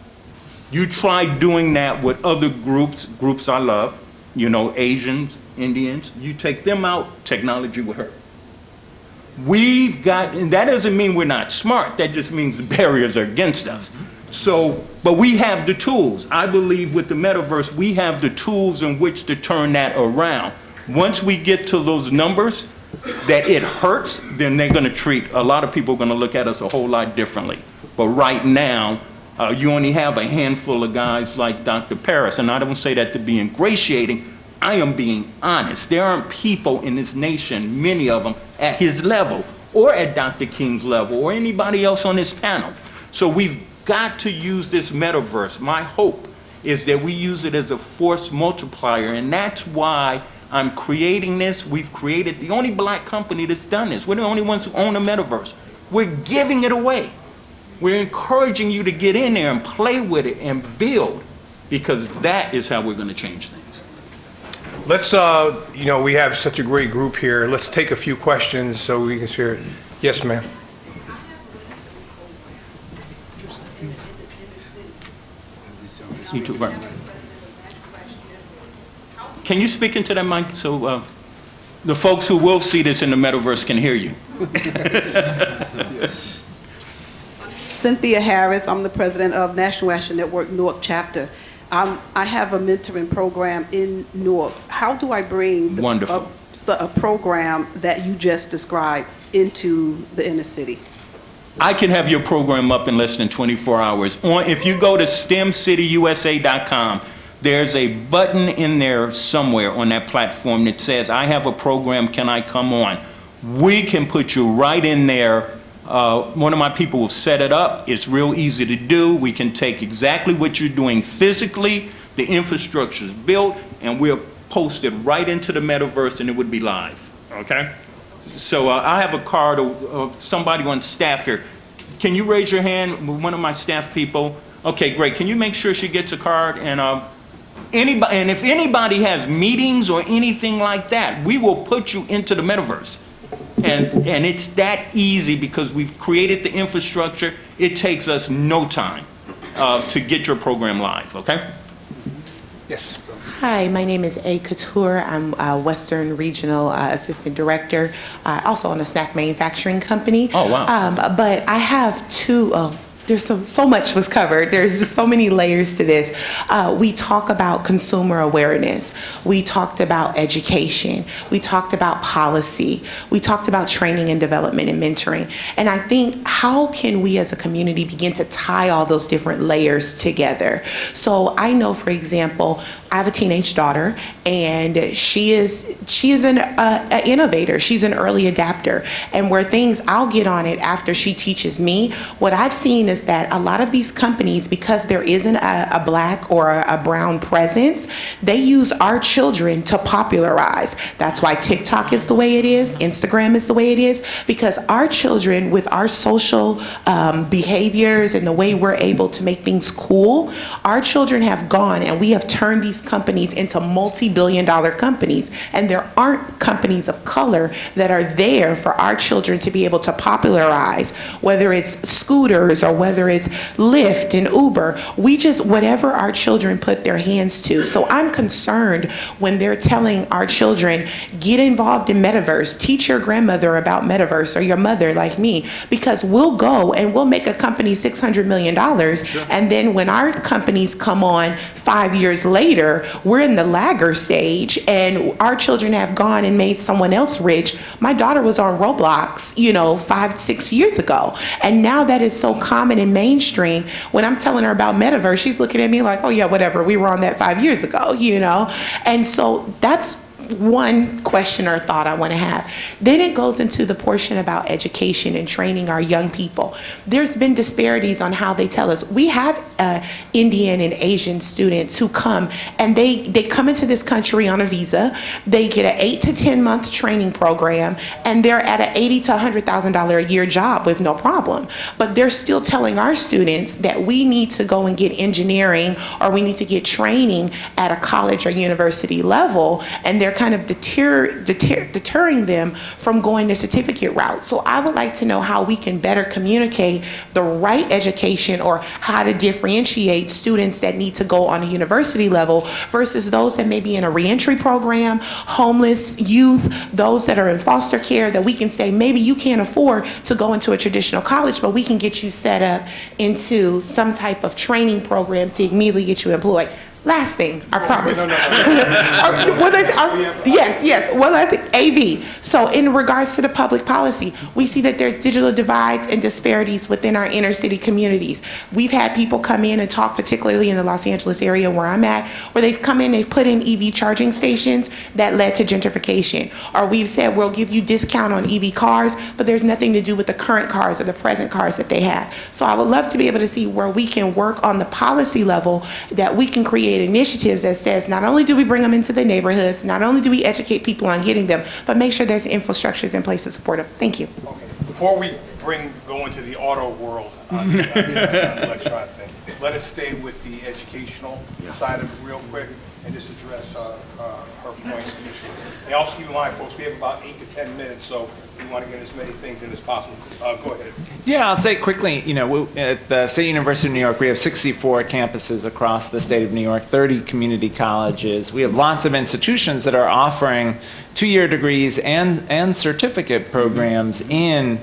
[SPEAKER 4] You try doing that with other groups I love, Asians, Indians, you take them out, technology would hurt. We've got, and that doesn't mean we're not smart, that just means the barriers are against us. So, but we have the tools. I believe with the metaverse, we have the tools in which to turn that around. Once we get to those numbers that it hurts, then they're gonna treat, a lot of people are gonna look at us a whole lot differently. But right now, you only have a handful of guys like Dr. Paris, and I don't say that to be ingratiating, I am being honest. There aren't people in this nation, many of them, at his level, or at Dr. King's level, or anybody else on this panel. So we've got to use this metaverse. My hope is that we use it as a force multiplier, and that's why I'm creating this. We've created the only black company that's done this. We're the only ones who own a metaverse. We're giving it away. We're encouraging you to get in there and play with it and build, because that is how we're going to change things.
[SPEAKER 1] Let's, you know, we have such a great group here. Let's take a few questions so we can share it. Yes, ma'am.
[SPEAKER 4] You too, right. Can you speak into that mic so the folks who will see this in the metaverse can hear you?
[SPEAKER 10] Cynthia Harris, I'm the president of National Action Network Newark chapter. I have a mentoring program in Newark. How do I bring a program that you just described into the inner city?
[SPEAKER 4] I can have your program up in less than 24 hours. If you go to stemcityusa.com, there's a button in there somewhere on that platform that says, I have a program, can I come on? We can put you right in there. One of my people will set it up. It's real easy to do. We can take exactly what you're doing physically, the infrastructure's built, and we'll post it right into the metaverse and it would be live, okay? So I have a card of somebody on staff here. Can you raise your hand, one of my staff people? Okay, great. Can you make sure she gets a card? And if anybody has meetings or anything like that, we will put you into the metaverse. And it's that easy because we've created the infrastructure. It takes us no time to get your program live, okay?
[SPEAKER 1] Yes.
[SPEAKER 11] Hi, my name is A. Couture. I'm a Western Regional Assistant Director, also on a snack manufacturing company.
[SPEAKER 4] Oh, wow.
[SPEAKER 11] But I have two, there's so much was covered. There's just so many layers to this. We talk about consumer awareness. We talked about education. We talked about policy. We talked about training and development and mentoring. And I think, how can we as a community begin to tie all those different layers together? So I know, for example, I have a teenage daughter, and she is an innovator. She's an early adapter. And where things, I'll get on it after she teaches me. What I've seen is that a lot of these companies, because there isn't a black or a brown presence, they use our children to popularize. That's why TikTok is the way it is, Instagram is the way it is, because our children, with our social behaviors and the way we're able to make things cool, our children have gone and we have turned these companies into multi-billion-dollar companies, and there aren't companies of color that are there for our children to be able to popularize, whether it's scooters or whether it's Lyft and Uber. Whatever our children put their hands to. So I'm concerned when they're telling our children, get involved in metaverse, teach your grandmother about metaverse, or your mother like me, because we'll go and we'll make a company $600 million, and then when our companies come on 5 years later, we're in the lagger stage and our children have gone and made someone else rich. My daughter was on Roblox, 5-6 years ago. And now that is so common and mainstream. When I'm telling her about metaverse, she's looking at me like, oh yeah, whatever. We were on that 5 years ago, And so that's one question or thought I want to have. Then it goes into the portion about education and training our young people. There's been disparities on how they tell us. We have Indian and Asian students who come, and they come into this country on a visa. They get an 8 to 10 month training program, and they're at an $80,000 to $100,000 a year job with no problem. But they're still telling our students that we need to go and get engineering, or we need to get training at a college or university level, and they're kind of deterring them from going the certificate route. So I would like to know how we can better communicate the right education, or how to differentiate students that need to go on a university level versus those that may be in a reentry program, homeless youth, those that are in foster care, that we can say, maybe you can't afford to go into a traditional college, but we can get you set up into some type of training program to immediately get you employed. Last thing, I promise. Yes, one last thing, AV. So in regards to the public policy, we see that there's digital divides and disparities within our inner city communities. We've had people come in and talk, particularly in the Los Angeles area where I'm at, where they've come in, they've put in EV charging stations that led to gentrification. Or we've said, we'll give you discount on EV cars, but there's nothing to do with the current cars or the present cars that they have. So I would love to be able to see where we can work on the policy level, that we can create initiatives that says, not only do we bring them into the neighborhoods, not only do we educate people on getting them, but make sure there's infrastructures in place to support them. Thank you.
[SPEAKER 1] Okay. Before we go into the auto world on the electronic thing, let us stay with the educational side of it real quick and just address her point initially. And also keep in mind, folks, we have about 8 to 10 minutes, so we want to get as many things in as possible. Go ahead.
[SPEAKER 7] Yeah, I'll say quickly, at the State University of New York, we have 64 campuses across the state of New York, 30 community colleges. We have lots of institutions that are offering 2-year degrees and certificate programs in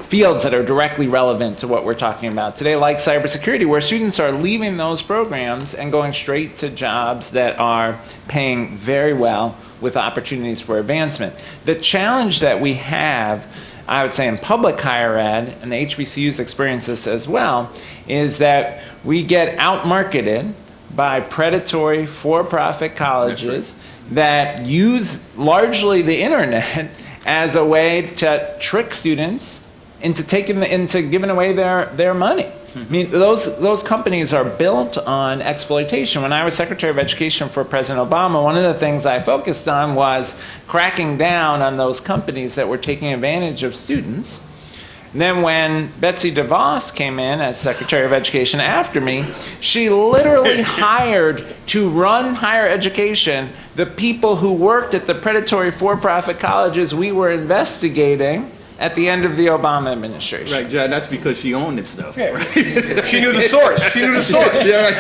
[SPEAKER 7] fields that are directly relevant to what we're talking about today, like cybersecurity, where students are leaving those programs and going straight to jobs that are paying very well with opportunities for advancement. The challenge that we have, I would say, in public higher ed, and the HBCUs experience this as well, is that we get outmarketed by predatory for-profit colleges that use largely the internet as a way to trick students into giving away their money. I mean, those companies are built on exploitation. When I was Secretary of Education for President Obama, one of the things I focused on was cracking down on those companies that were taking advantage of students. And then when Betsy DeVos came in as Secretary of Education after me, she literally hired to run higher education the people who worked at the predatory for-profit colleges we were investigating at the end of the Obama administration.
[SPEAKER 4] Right, John, that's because she owned this stuff.
[SPEAKER 1] Yeah. Right? She knew the source. She knew the source.
[SPEAKER 4] Yeah, right.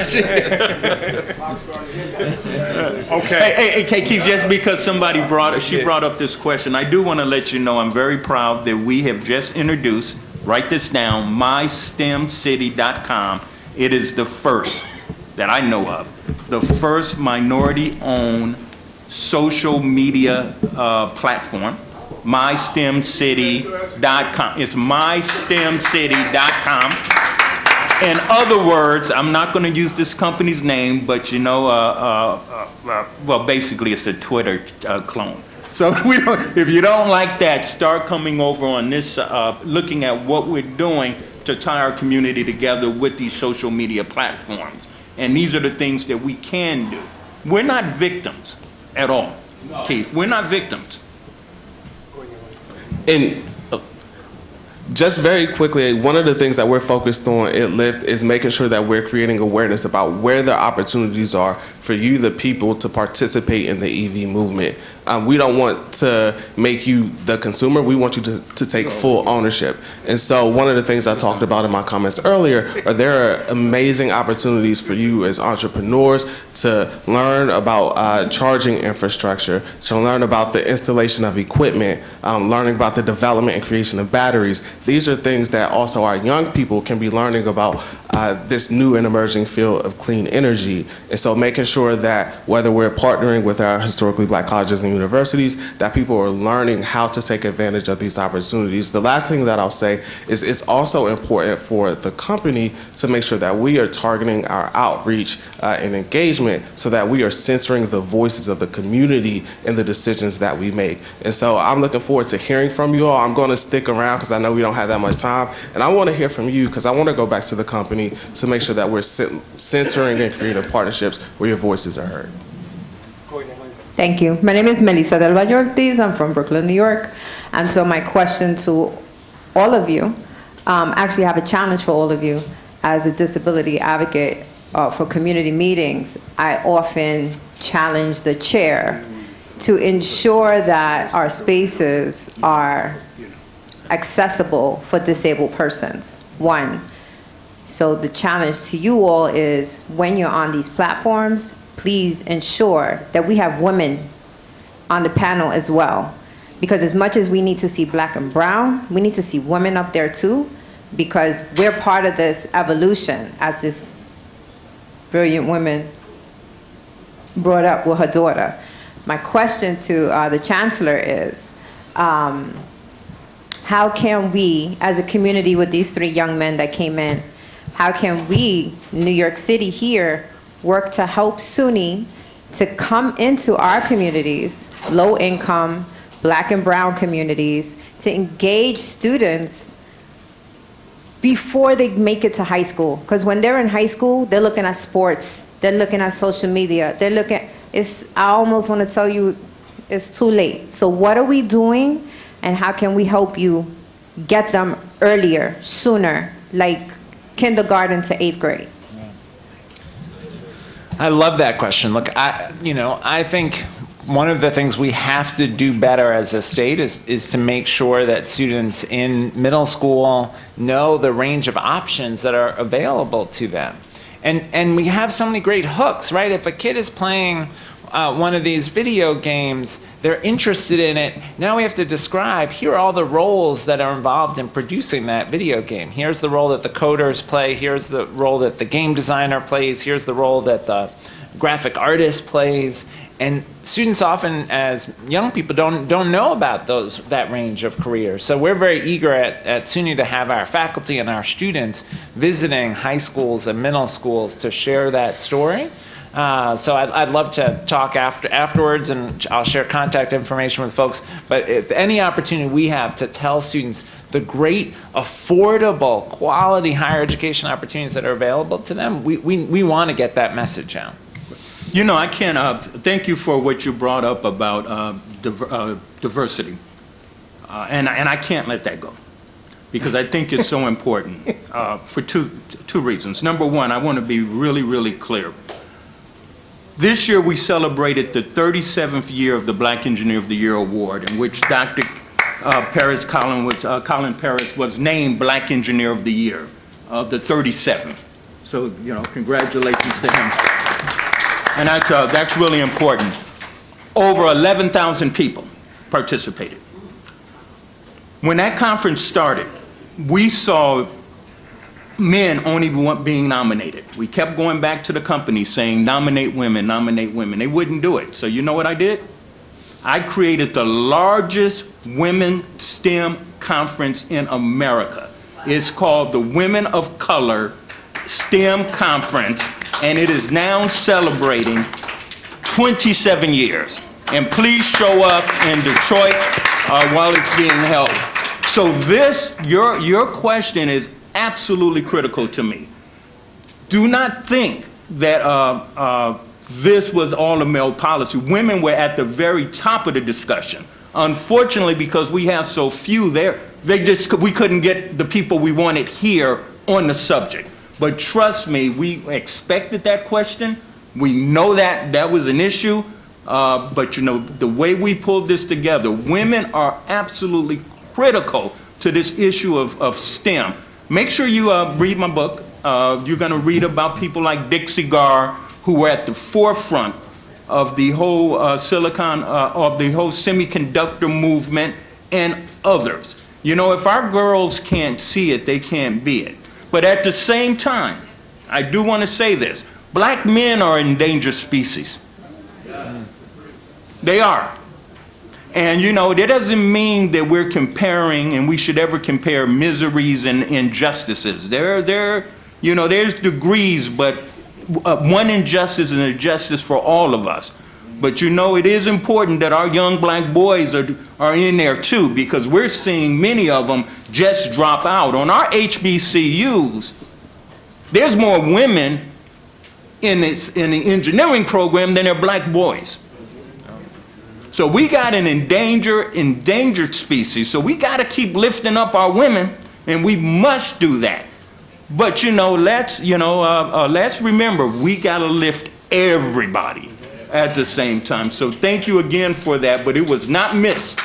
[SPEAKER 4] Okay. Hey, Keith, just because somebody brought up this question, I do want to let you know I'm very proud that we have just introduced, write this down, mystemcity.com. It is the first that I know of, the first minority-owned social media platform. mystemcity.com. It's mystemcity.com. In other words, I'm not going to use this company's name, but well, basically it's a Twitter clone. So if you don't like that, start coming over on this, looking at what we're doing to tie our community together with these social media platforms. And these are the things that we can do. We're not victims at all, Keith. We're not victims.
[SPEAKER 9] And just very quickly, one of the things that we're focused on at Lyft is making sure that we're creating awareness about where the opportunities are for you, the people, to participate in the EV movement. We don't want to make you the consumer. We want you to take full ownership. And so one of the things I talked about in my comments earlier are there are amazing opportunities for you as entrepreneurs to learn about charging infrastructure, to learn about the installation of equipment, learning about the development and creation of batteries. These are things that also our young people can be learning about this new and emerging field of clean energy. And so making sure that whether we're partnering with our historically black colleges and universities, that people are learning how to take advantage of these opportunities. The last thing that I'll say is it's also important for the company to make sure that we are targeting our outreach and engagement so that we are censoring the voices of the community in the decisions that we make. And so I'm looking forward to hearing from you all. I'm going to stick around because I know we don't have that much time. And I want to hear from you because I want to go back to the company to make sure that we're censoring and creating partnerships where your voices are heard.
[SPEAKER 12] Thank you. My name is Melissa Del Valle Ortiz. I'm from Brooklyn, New York. And so my question to all of you, actually I have a challenge for all of you. As a disability advocate for community meetings, I often challenge the chair to ensure that our spaces are accessible for disabled persons. One. So the challenge to you all is when you're on these platforms, please ensure that we have women on the panel as well. Because as much as we need to see black and brown, we need to see women up there too, because we're part of this evolution, as this brilliant woman brought up with her daughter. My question to the Chancellor is, how can we, as a community with these 3 young men that came in, how can we, New York City here, work to help SUNY to come into our communities, low income, black and brown communities, to engage students before they make it to high school? Because when they're in high school, they're looking at sports, they're looking at social media, they're looking, I almost want to tell you, it's too late. So what are we doing, and how can we help you get them earlier, sooner, like kindergarten to 8th grade?
[SPEAKER 7] I love that question. Look, I think one of the things we have to do better as a state is to make sure that students in middle school know the range of options that are available to them. And we have so many great hooks, right? If a kid is playing one of these video games, they're interested in it. Now we have to describe, here are all the roles that are involved in producing that video game. Here's the role that the coders play. Here's the role that the game designer plays. Here's the role that the graphic artist plays. And students often, as young people, don't know about that range of careers. So we're very eager at SUNY to have our faculty and our students visiting high schools and middle schools to share that story. So I'd love to talk afterwards, and I'll share contact information with folks. But if any opportunity we have to tell students the great, affordable, quality higher education opportunities that are available to them, we want to get that message out.
[SPEAKER 4] You know, I can't, thank you for what you brought up about diversity. And I can't let that go, because I think it's so important for two reasons. Number one, I want to be really, really clear. This year we celebrated the 37th year of the Black Engineer of the Year Award, in which Dr. Colin Paris was named Black Engineer of the Year, the 37th. So, you know, congratulations to him. And that's really important. Over 11,000 people participated. When that conference started, we saw men only being nominated. We kept going back to the company saying, nominate women, nominate women. They wouldn't do it. So you know what I did? I created the largest women STEM conference in America. It's called the Women of Color STEM Conference, and it is now celebrating 27 years. And please show up in Detroit while it's being held. So this, your question is absolutely critical to me. Do not think that this was all a male policy. Women were at the very top of the discussion. Unfortunately, because we have so few there, we couldn't get the people we wanted here on the subject. But trust me, we expected that question. We know that that was an issue. But you know, the way we pulled this together, women are absolutely critical to this issue of STEM. Make sure you read my book. You're going to read about people like Dixie Gar, who were at the forefront of the whole of the whole semiconductor movement, and others. You know, if our girls can't see it, they can't be it. But at the same time, I do want to say this: black men are an endangered species. They are. And you know, that doesn't mean that we're comparing, and we should ever compare miseries and injustices. You know, there's degrees, but one injustice is a justice for all of us. But you know, it is important that our young black boys are in there too, because we're seeing many of them just drop out. On our HBCUs, there's more women in the engineering program than there are black boys. So we got an endangered species. So we got to keep lifting up our women, and we must do that. But you know, let's remember, we got to lift everybody. at the same time. So thank you again for that, but it was not missed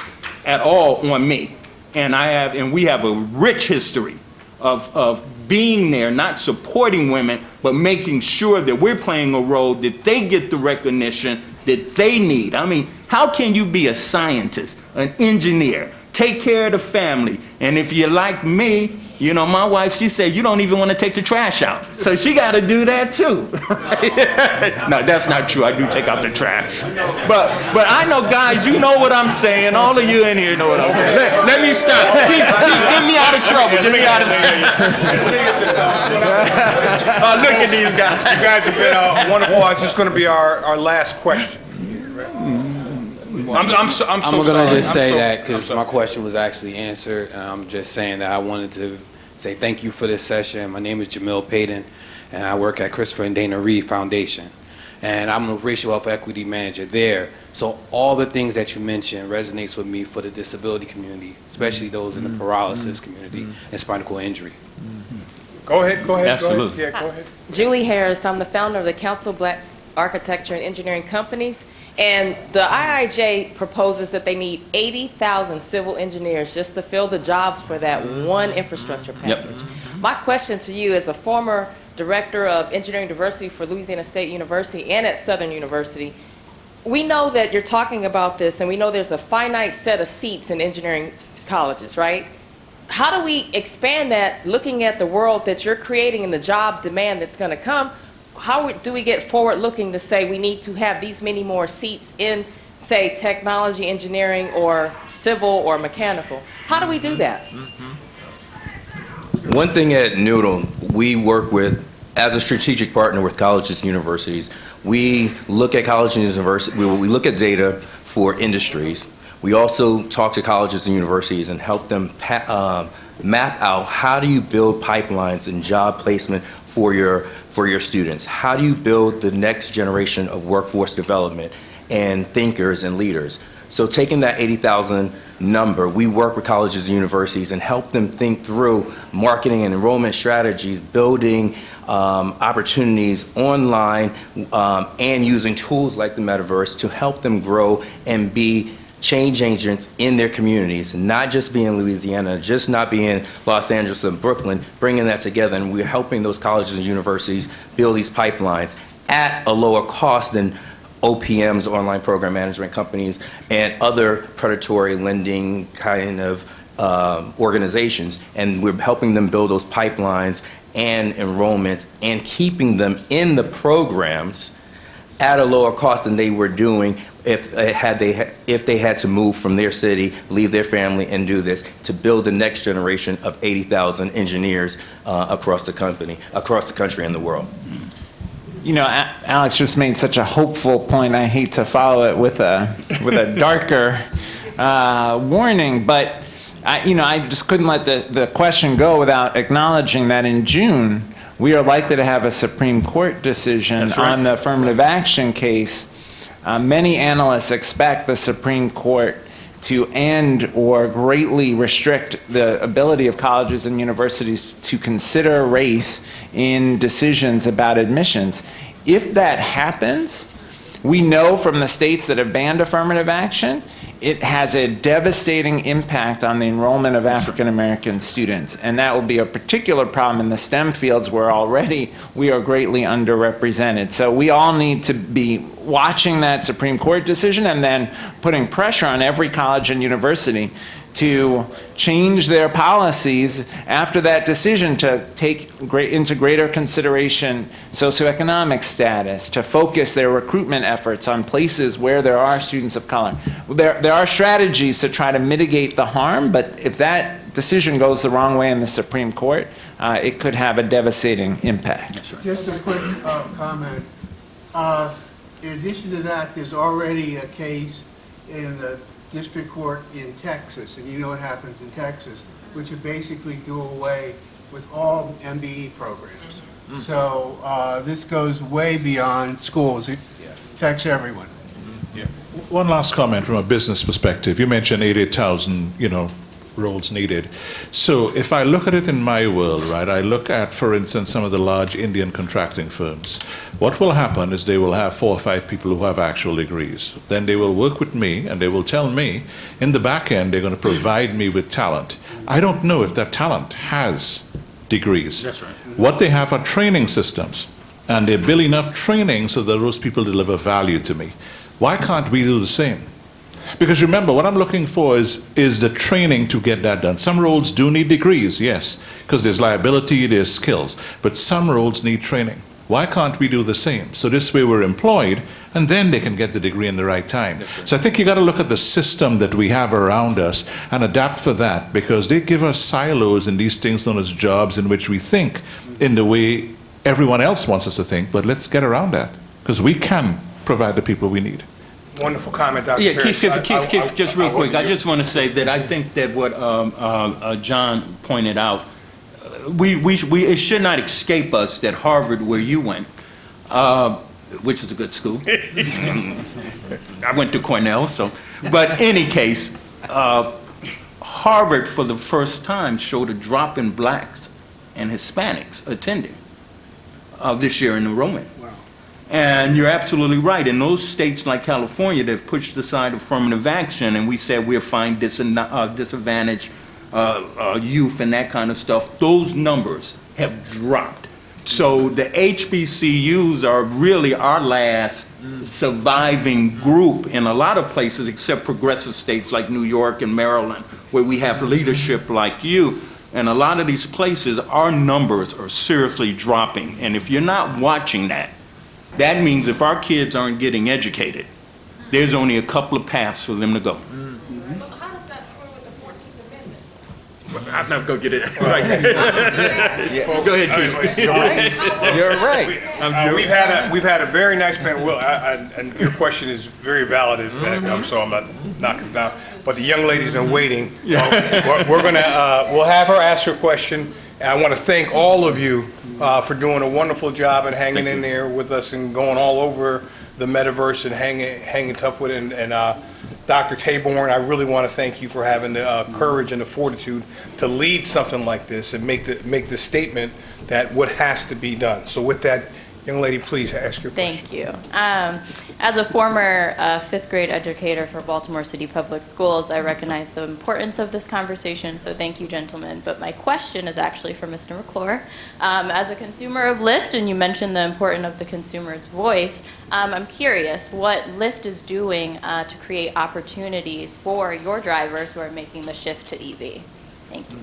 [SPEAKER 4] at all on me. And we have a rich history of being there, not supporting women, but making sure that we're playing a role, that they get the recognition that they need. I mean, how can you be a scientist, an engineer, take care of the family, and if you're like me, you know, my wife, she said, you don't even want to take the trash out. So she got to do that too. No, that's not true. I do take out the trash. But I know, guys, you know what I'm saying. All of you in here know what I'm saying. Let me stop. Chief, get me out of trouble. Get me out of there. Look at these guys.
[SPEAKER 1] You guys have been wonderful. It's just going to be our last question. I'm
[SPEAKER 13] going to just say that because my question was actually answered. I'm just saying that I wanted to say thank you for this session. My name is Jamil Payton, and I work at Christopher and Dana Reed Foundation. And I'm a racial health equity manager there. So all the things that you mentioned resonates with me for the disability community, especially those in the paralysis community and spinal cord injury.
[SPEAKER 1] Go ahead.
[SPEAKER 4] Absolutely.
[SPEAKER 1] Go ahead. Yeah, go ahead.
[SPEAKER 14] Julie Harris, I'm the founder of the Council of Black Architecture and Engineering Companies. And the IIJ proposes that they need 80,000 civil engineers just to fill the jobs for that one infrastructure package. My question to you, as a former director of engineering diversity for Louisiana State University and at Southern University, we know that you're talking about this, and we know there's a finite set of seats in engineering colleges, right? How do we expand that, looking at the world that you're creating and the job demand that's going to come? How do we get forward-looking to say we need to have these many more seats in, say, technology, engineering, or civil or mechanical? How do we do that?
[SPEAKER 8] One thing at Noodle, we work with, as a strategic partner with colleges and universities, we look at colleges and universities, we look at data for industries. We also talk to colleges and universities and help them map out how do you build pipelines and job placement for your students. How do you build the next generation of workforce development and thinkers and leaders? So taking that 80,000 number, we work with colleges and universities and help them think through marketing and enrollment strategies, building opportunities online, and using tools like the metaverse to help them grow and be change agents in their communities, not just be in Louisiana, just not be in Los Angeles and Brooklyn, bringing that together. And we're helping those colleges and universities build these pipelines at a lower cost than OPMs, online program management companies, and other predatory lending kind of organizations. And we're helping them build those pipelines and enrollments and keeping them in the programs at a lower cost than they were doing if they had to move from their city, leave their family, and do this to build the next generation of 80,000 engineers across the country and the world.
[SPEAKER 7] You know, Alex just made such a hopeful point. I hate to follow it with a darker warning, but I just couldn't let the question go without acknowledging that in June we are likely to have a Supreme Court decision on the affirmative action case. Many analysts expect the Supreme Court to end or greatly restrict the ability of colleges and universities to consider race in decisions about admissions. If that happens, we know from the states that have banned affirmative action, it has a devastating impact on the enrollment of African American students. And that will be a particular problem in the STEM fields where already we are greatly underrepresented. So we all need to be watching that Supreme Court decision and then putting pressure on every college and university to change their policies after that decision to take into greater consideration socioeconomic status, to focus their recruitment efforts on places where there are students of color. There are strategies to try to mitigate the harm, but if that decision goes the wrong way in the Supreme Court, it could have a devastating impact.
[SPEAKER 3] Just a quick comment. In addition to that, there's already a case in the district court in Texas, and you know what happens in Texas, which would basically do away with all MBE programs. So this goes way beyond schools. It affects everyone.
[SPEAKER 6] One last comment from a business perspective. You mentioned 80,000, roles needed. So if I look at it in my world, right, I look at, for instance, some of the large Indian contracting firms. What will happen is they will have 4 or 5 people who have actual degrees. Then they will work with me and they will tell me, in the back end, they're going to provide me with talent. I don't know if that talent has degrees.
[SPEAKER 4] That's right.
[SPEAKER 6] What they have are training systems. And they build enough training so that those people deliver value to me. Why can't we do the same? Because remember, what I'm looking for is the training to get that done. Some roles do need degrees, yes, because there's liability, there's skills. But some roles need training. Why can't we do the same? So this way we're employed, and then they can get the degree in the right time.
[SPEAKER 4] Right.
[SPEAKER 6] So I think you got to look at the system that we have around us and adapt for that, because they give us silos in these things known as jobs in which we think in the way everyone else wants us to think, but let's get around that, because we can provide the people we need.
[SPEAKER 1] Wonderful comment, Dr.
[SPEAKER 4] Yeah,
[SPEAKER 1] Parrish.
[SPEAKER 4] Keith, just real quick, I just want to say that I think that what John pointed out, it should not escape us that Harvard, where you went, which is a good school. I went to Cornell, so. But any case, Harvard for the first time showed a drop in blacks and Hispanics attending this year in enrollment.
[SPEAKER 3] Wow.
[SPEAKER 4] And you're absolutely right. In those states like California, they've pushed aside affirmative action, and we said we'll find disadvantaged youth and that kind of stuff. Those numbers have dropped. So the HBCUs are really our last surviving group in a lot of places, except progressive states like New York and Maryland, where we have leadership like you. And a lot of these places, our numbers are seriously dropping. And if you're not watching that, that means if our kids aren't getting educated, there's only a couple of paths for them to go.
[SPEAKER 14] How does that square with the 14th Amendment?
[SPEAKER 4] I'm not going to get it right. Go ahead, Chief.
[SPEAKER 7] You're right.
[SPEAKER 1] We've had a very nice panel, and your question is very valid, so I'm not knocking it down. But the young lady's been waiting. So we'll have her ask her question. And I want to thank all of you for doing a wonderful job and hanging in there with us and going all over the metaverse and hanging tough with it. And Dr. Taborn, I really want to thank you for having the courage and the fortitude to lead something like this and make the statement that what has to be done. So with that, young lady, please ask your question.
[SPEAKER 15] Thank you. As a former fifth grade educator for Baltimore City Public Schools, I recognize the importance of this conversation, so thank you, gentlemen. But my question is actually for Mr. McClure. As a consumer of Lyft, and you mentioned the importance of the consumer's voice, I'm curious what Lyft is doing to create opportunities for your drivers who are making the shift to EV. Thank you.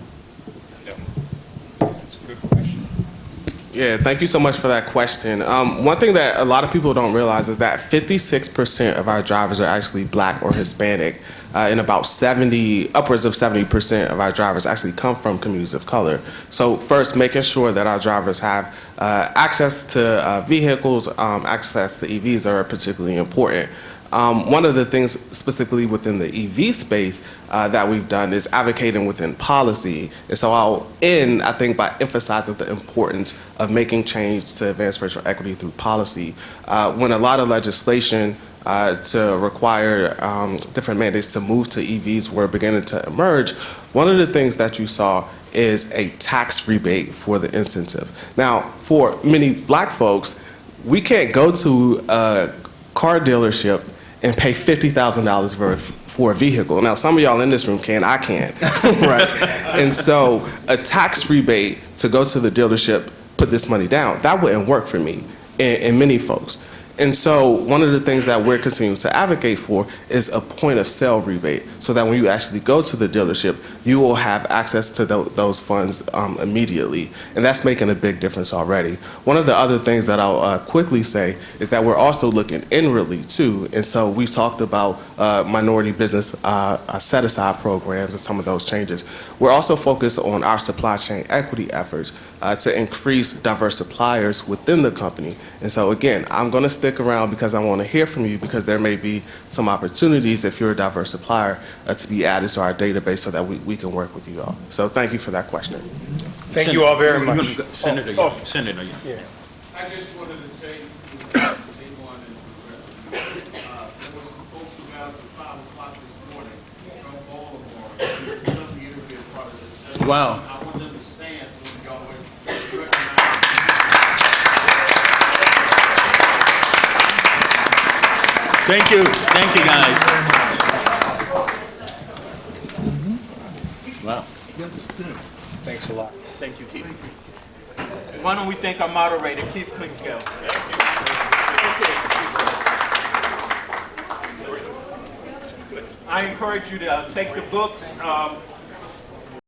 [SPEAKER 1] That's a good question.
[SPEAKER 9] Yeah, thank you so much for that question. One thing that a lot of people don't realize is that 56% of our drivers are actually Black or Hispanic, and about upwards of 70% of our drivers actually come from communities of color. So first, making sure that our drivers have access to vehicles, access to EVs are particularly important. One of the things specifically within the EV space that we've done is advocating within policy. And so I'll end, I think, by emphasizing the importance of making change to advance racial equity through policy. When a lot of legislation to require different mandates to move to EVs were beginning to emerge, one of the things that you saw is a tax rebate for the incentive. Now, for many Black folks, we can't go to a car dealership and pay $50,000 for a vehicle. Now, some of y'all in this room can, I can't, right? And so a tax rebate to go to the dealership, put this money down, that wouldn't work for me and many folks. And so one of the things that we're continuing to advocate for is a point of sale rebate, so that when you actually go to the dealership, you will have access to those funds immediately. And that's making a big difference already. One of the other things that I'll quickly say is that we're also looking inwardly too. And so we've talked about minority business set-aside programs and some of those changes. We're also focused on our supply chain equity efforts to increase diverse suppliers within the company. And so again, I'm going to stick around because I want to hear from you, because there may be some opportunities if you're a diverse supplier to be added to our database so that we can work with you all. So thank you for that question.
[SPEAKER 1] Thank you all very much.
[SPEAKER 4] Senator, Senator.
[SPEAKER 1] Yeah.
[SPEAKER 16] I just wanted to tell you, there was some folks who got up at 5 o'clock this morning from Baltimore, who done the interview
[SPEAKER 4] Wow.
[SPEAKER 16] I want them to stand so y'all would recognize.
[SPEAKER 4] Thank you. Thank you, guys. Wow.
[SPEAKER 1] Thanks a lot.
[SPEAKER 4] Thank you, Keith. Why don't we thank our moderator, Keith Klingscale. I encourage you to take the books.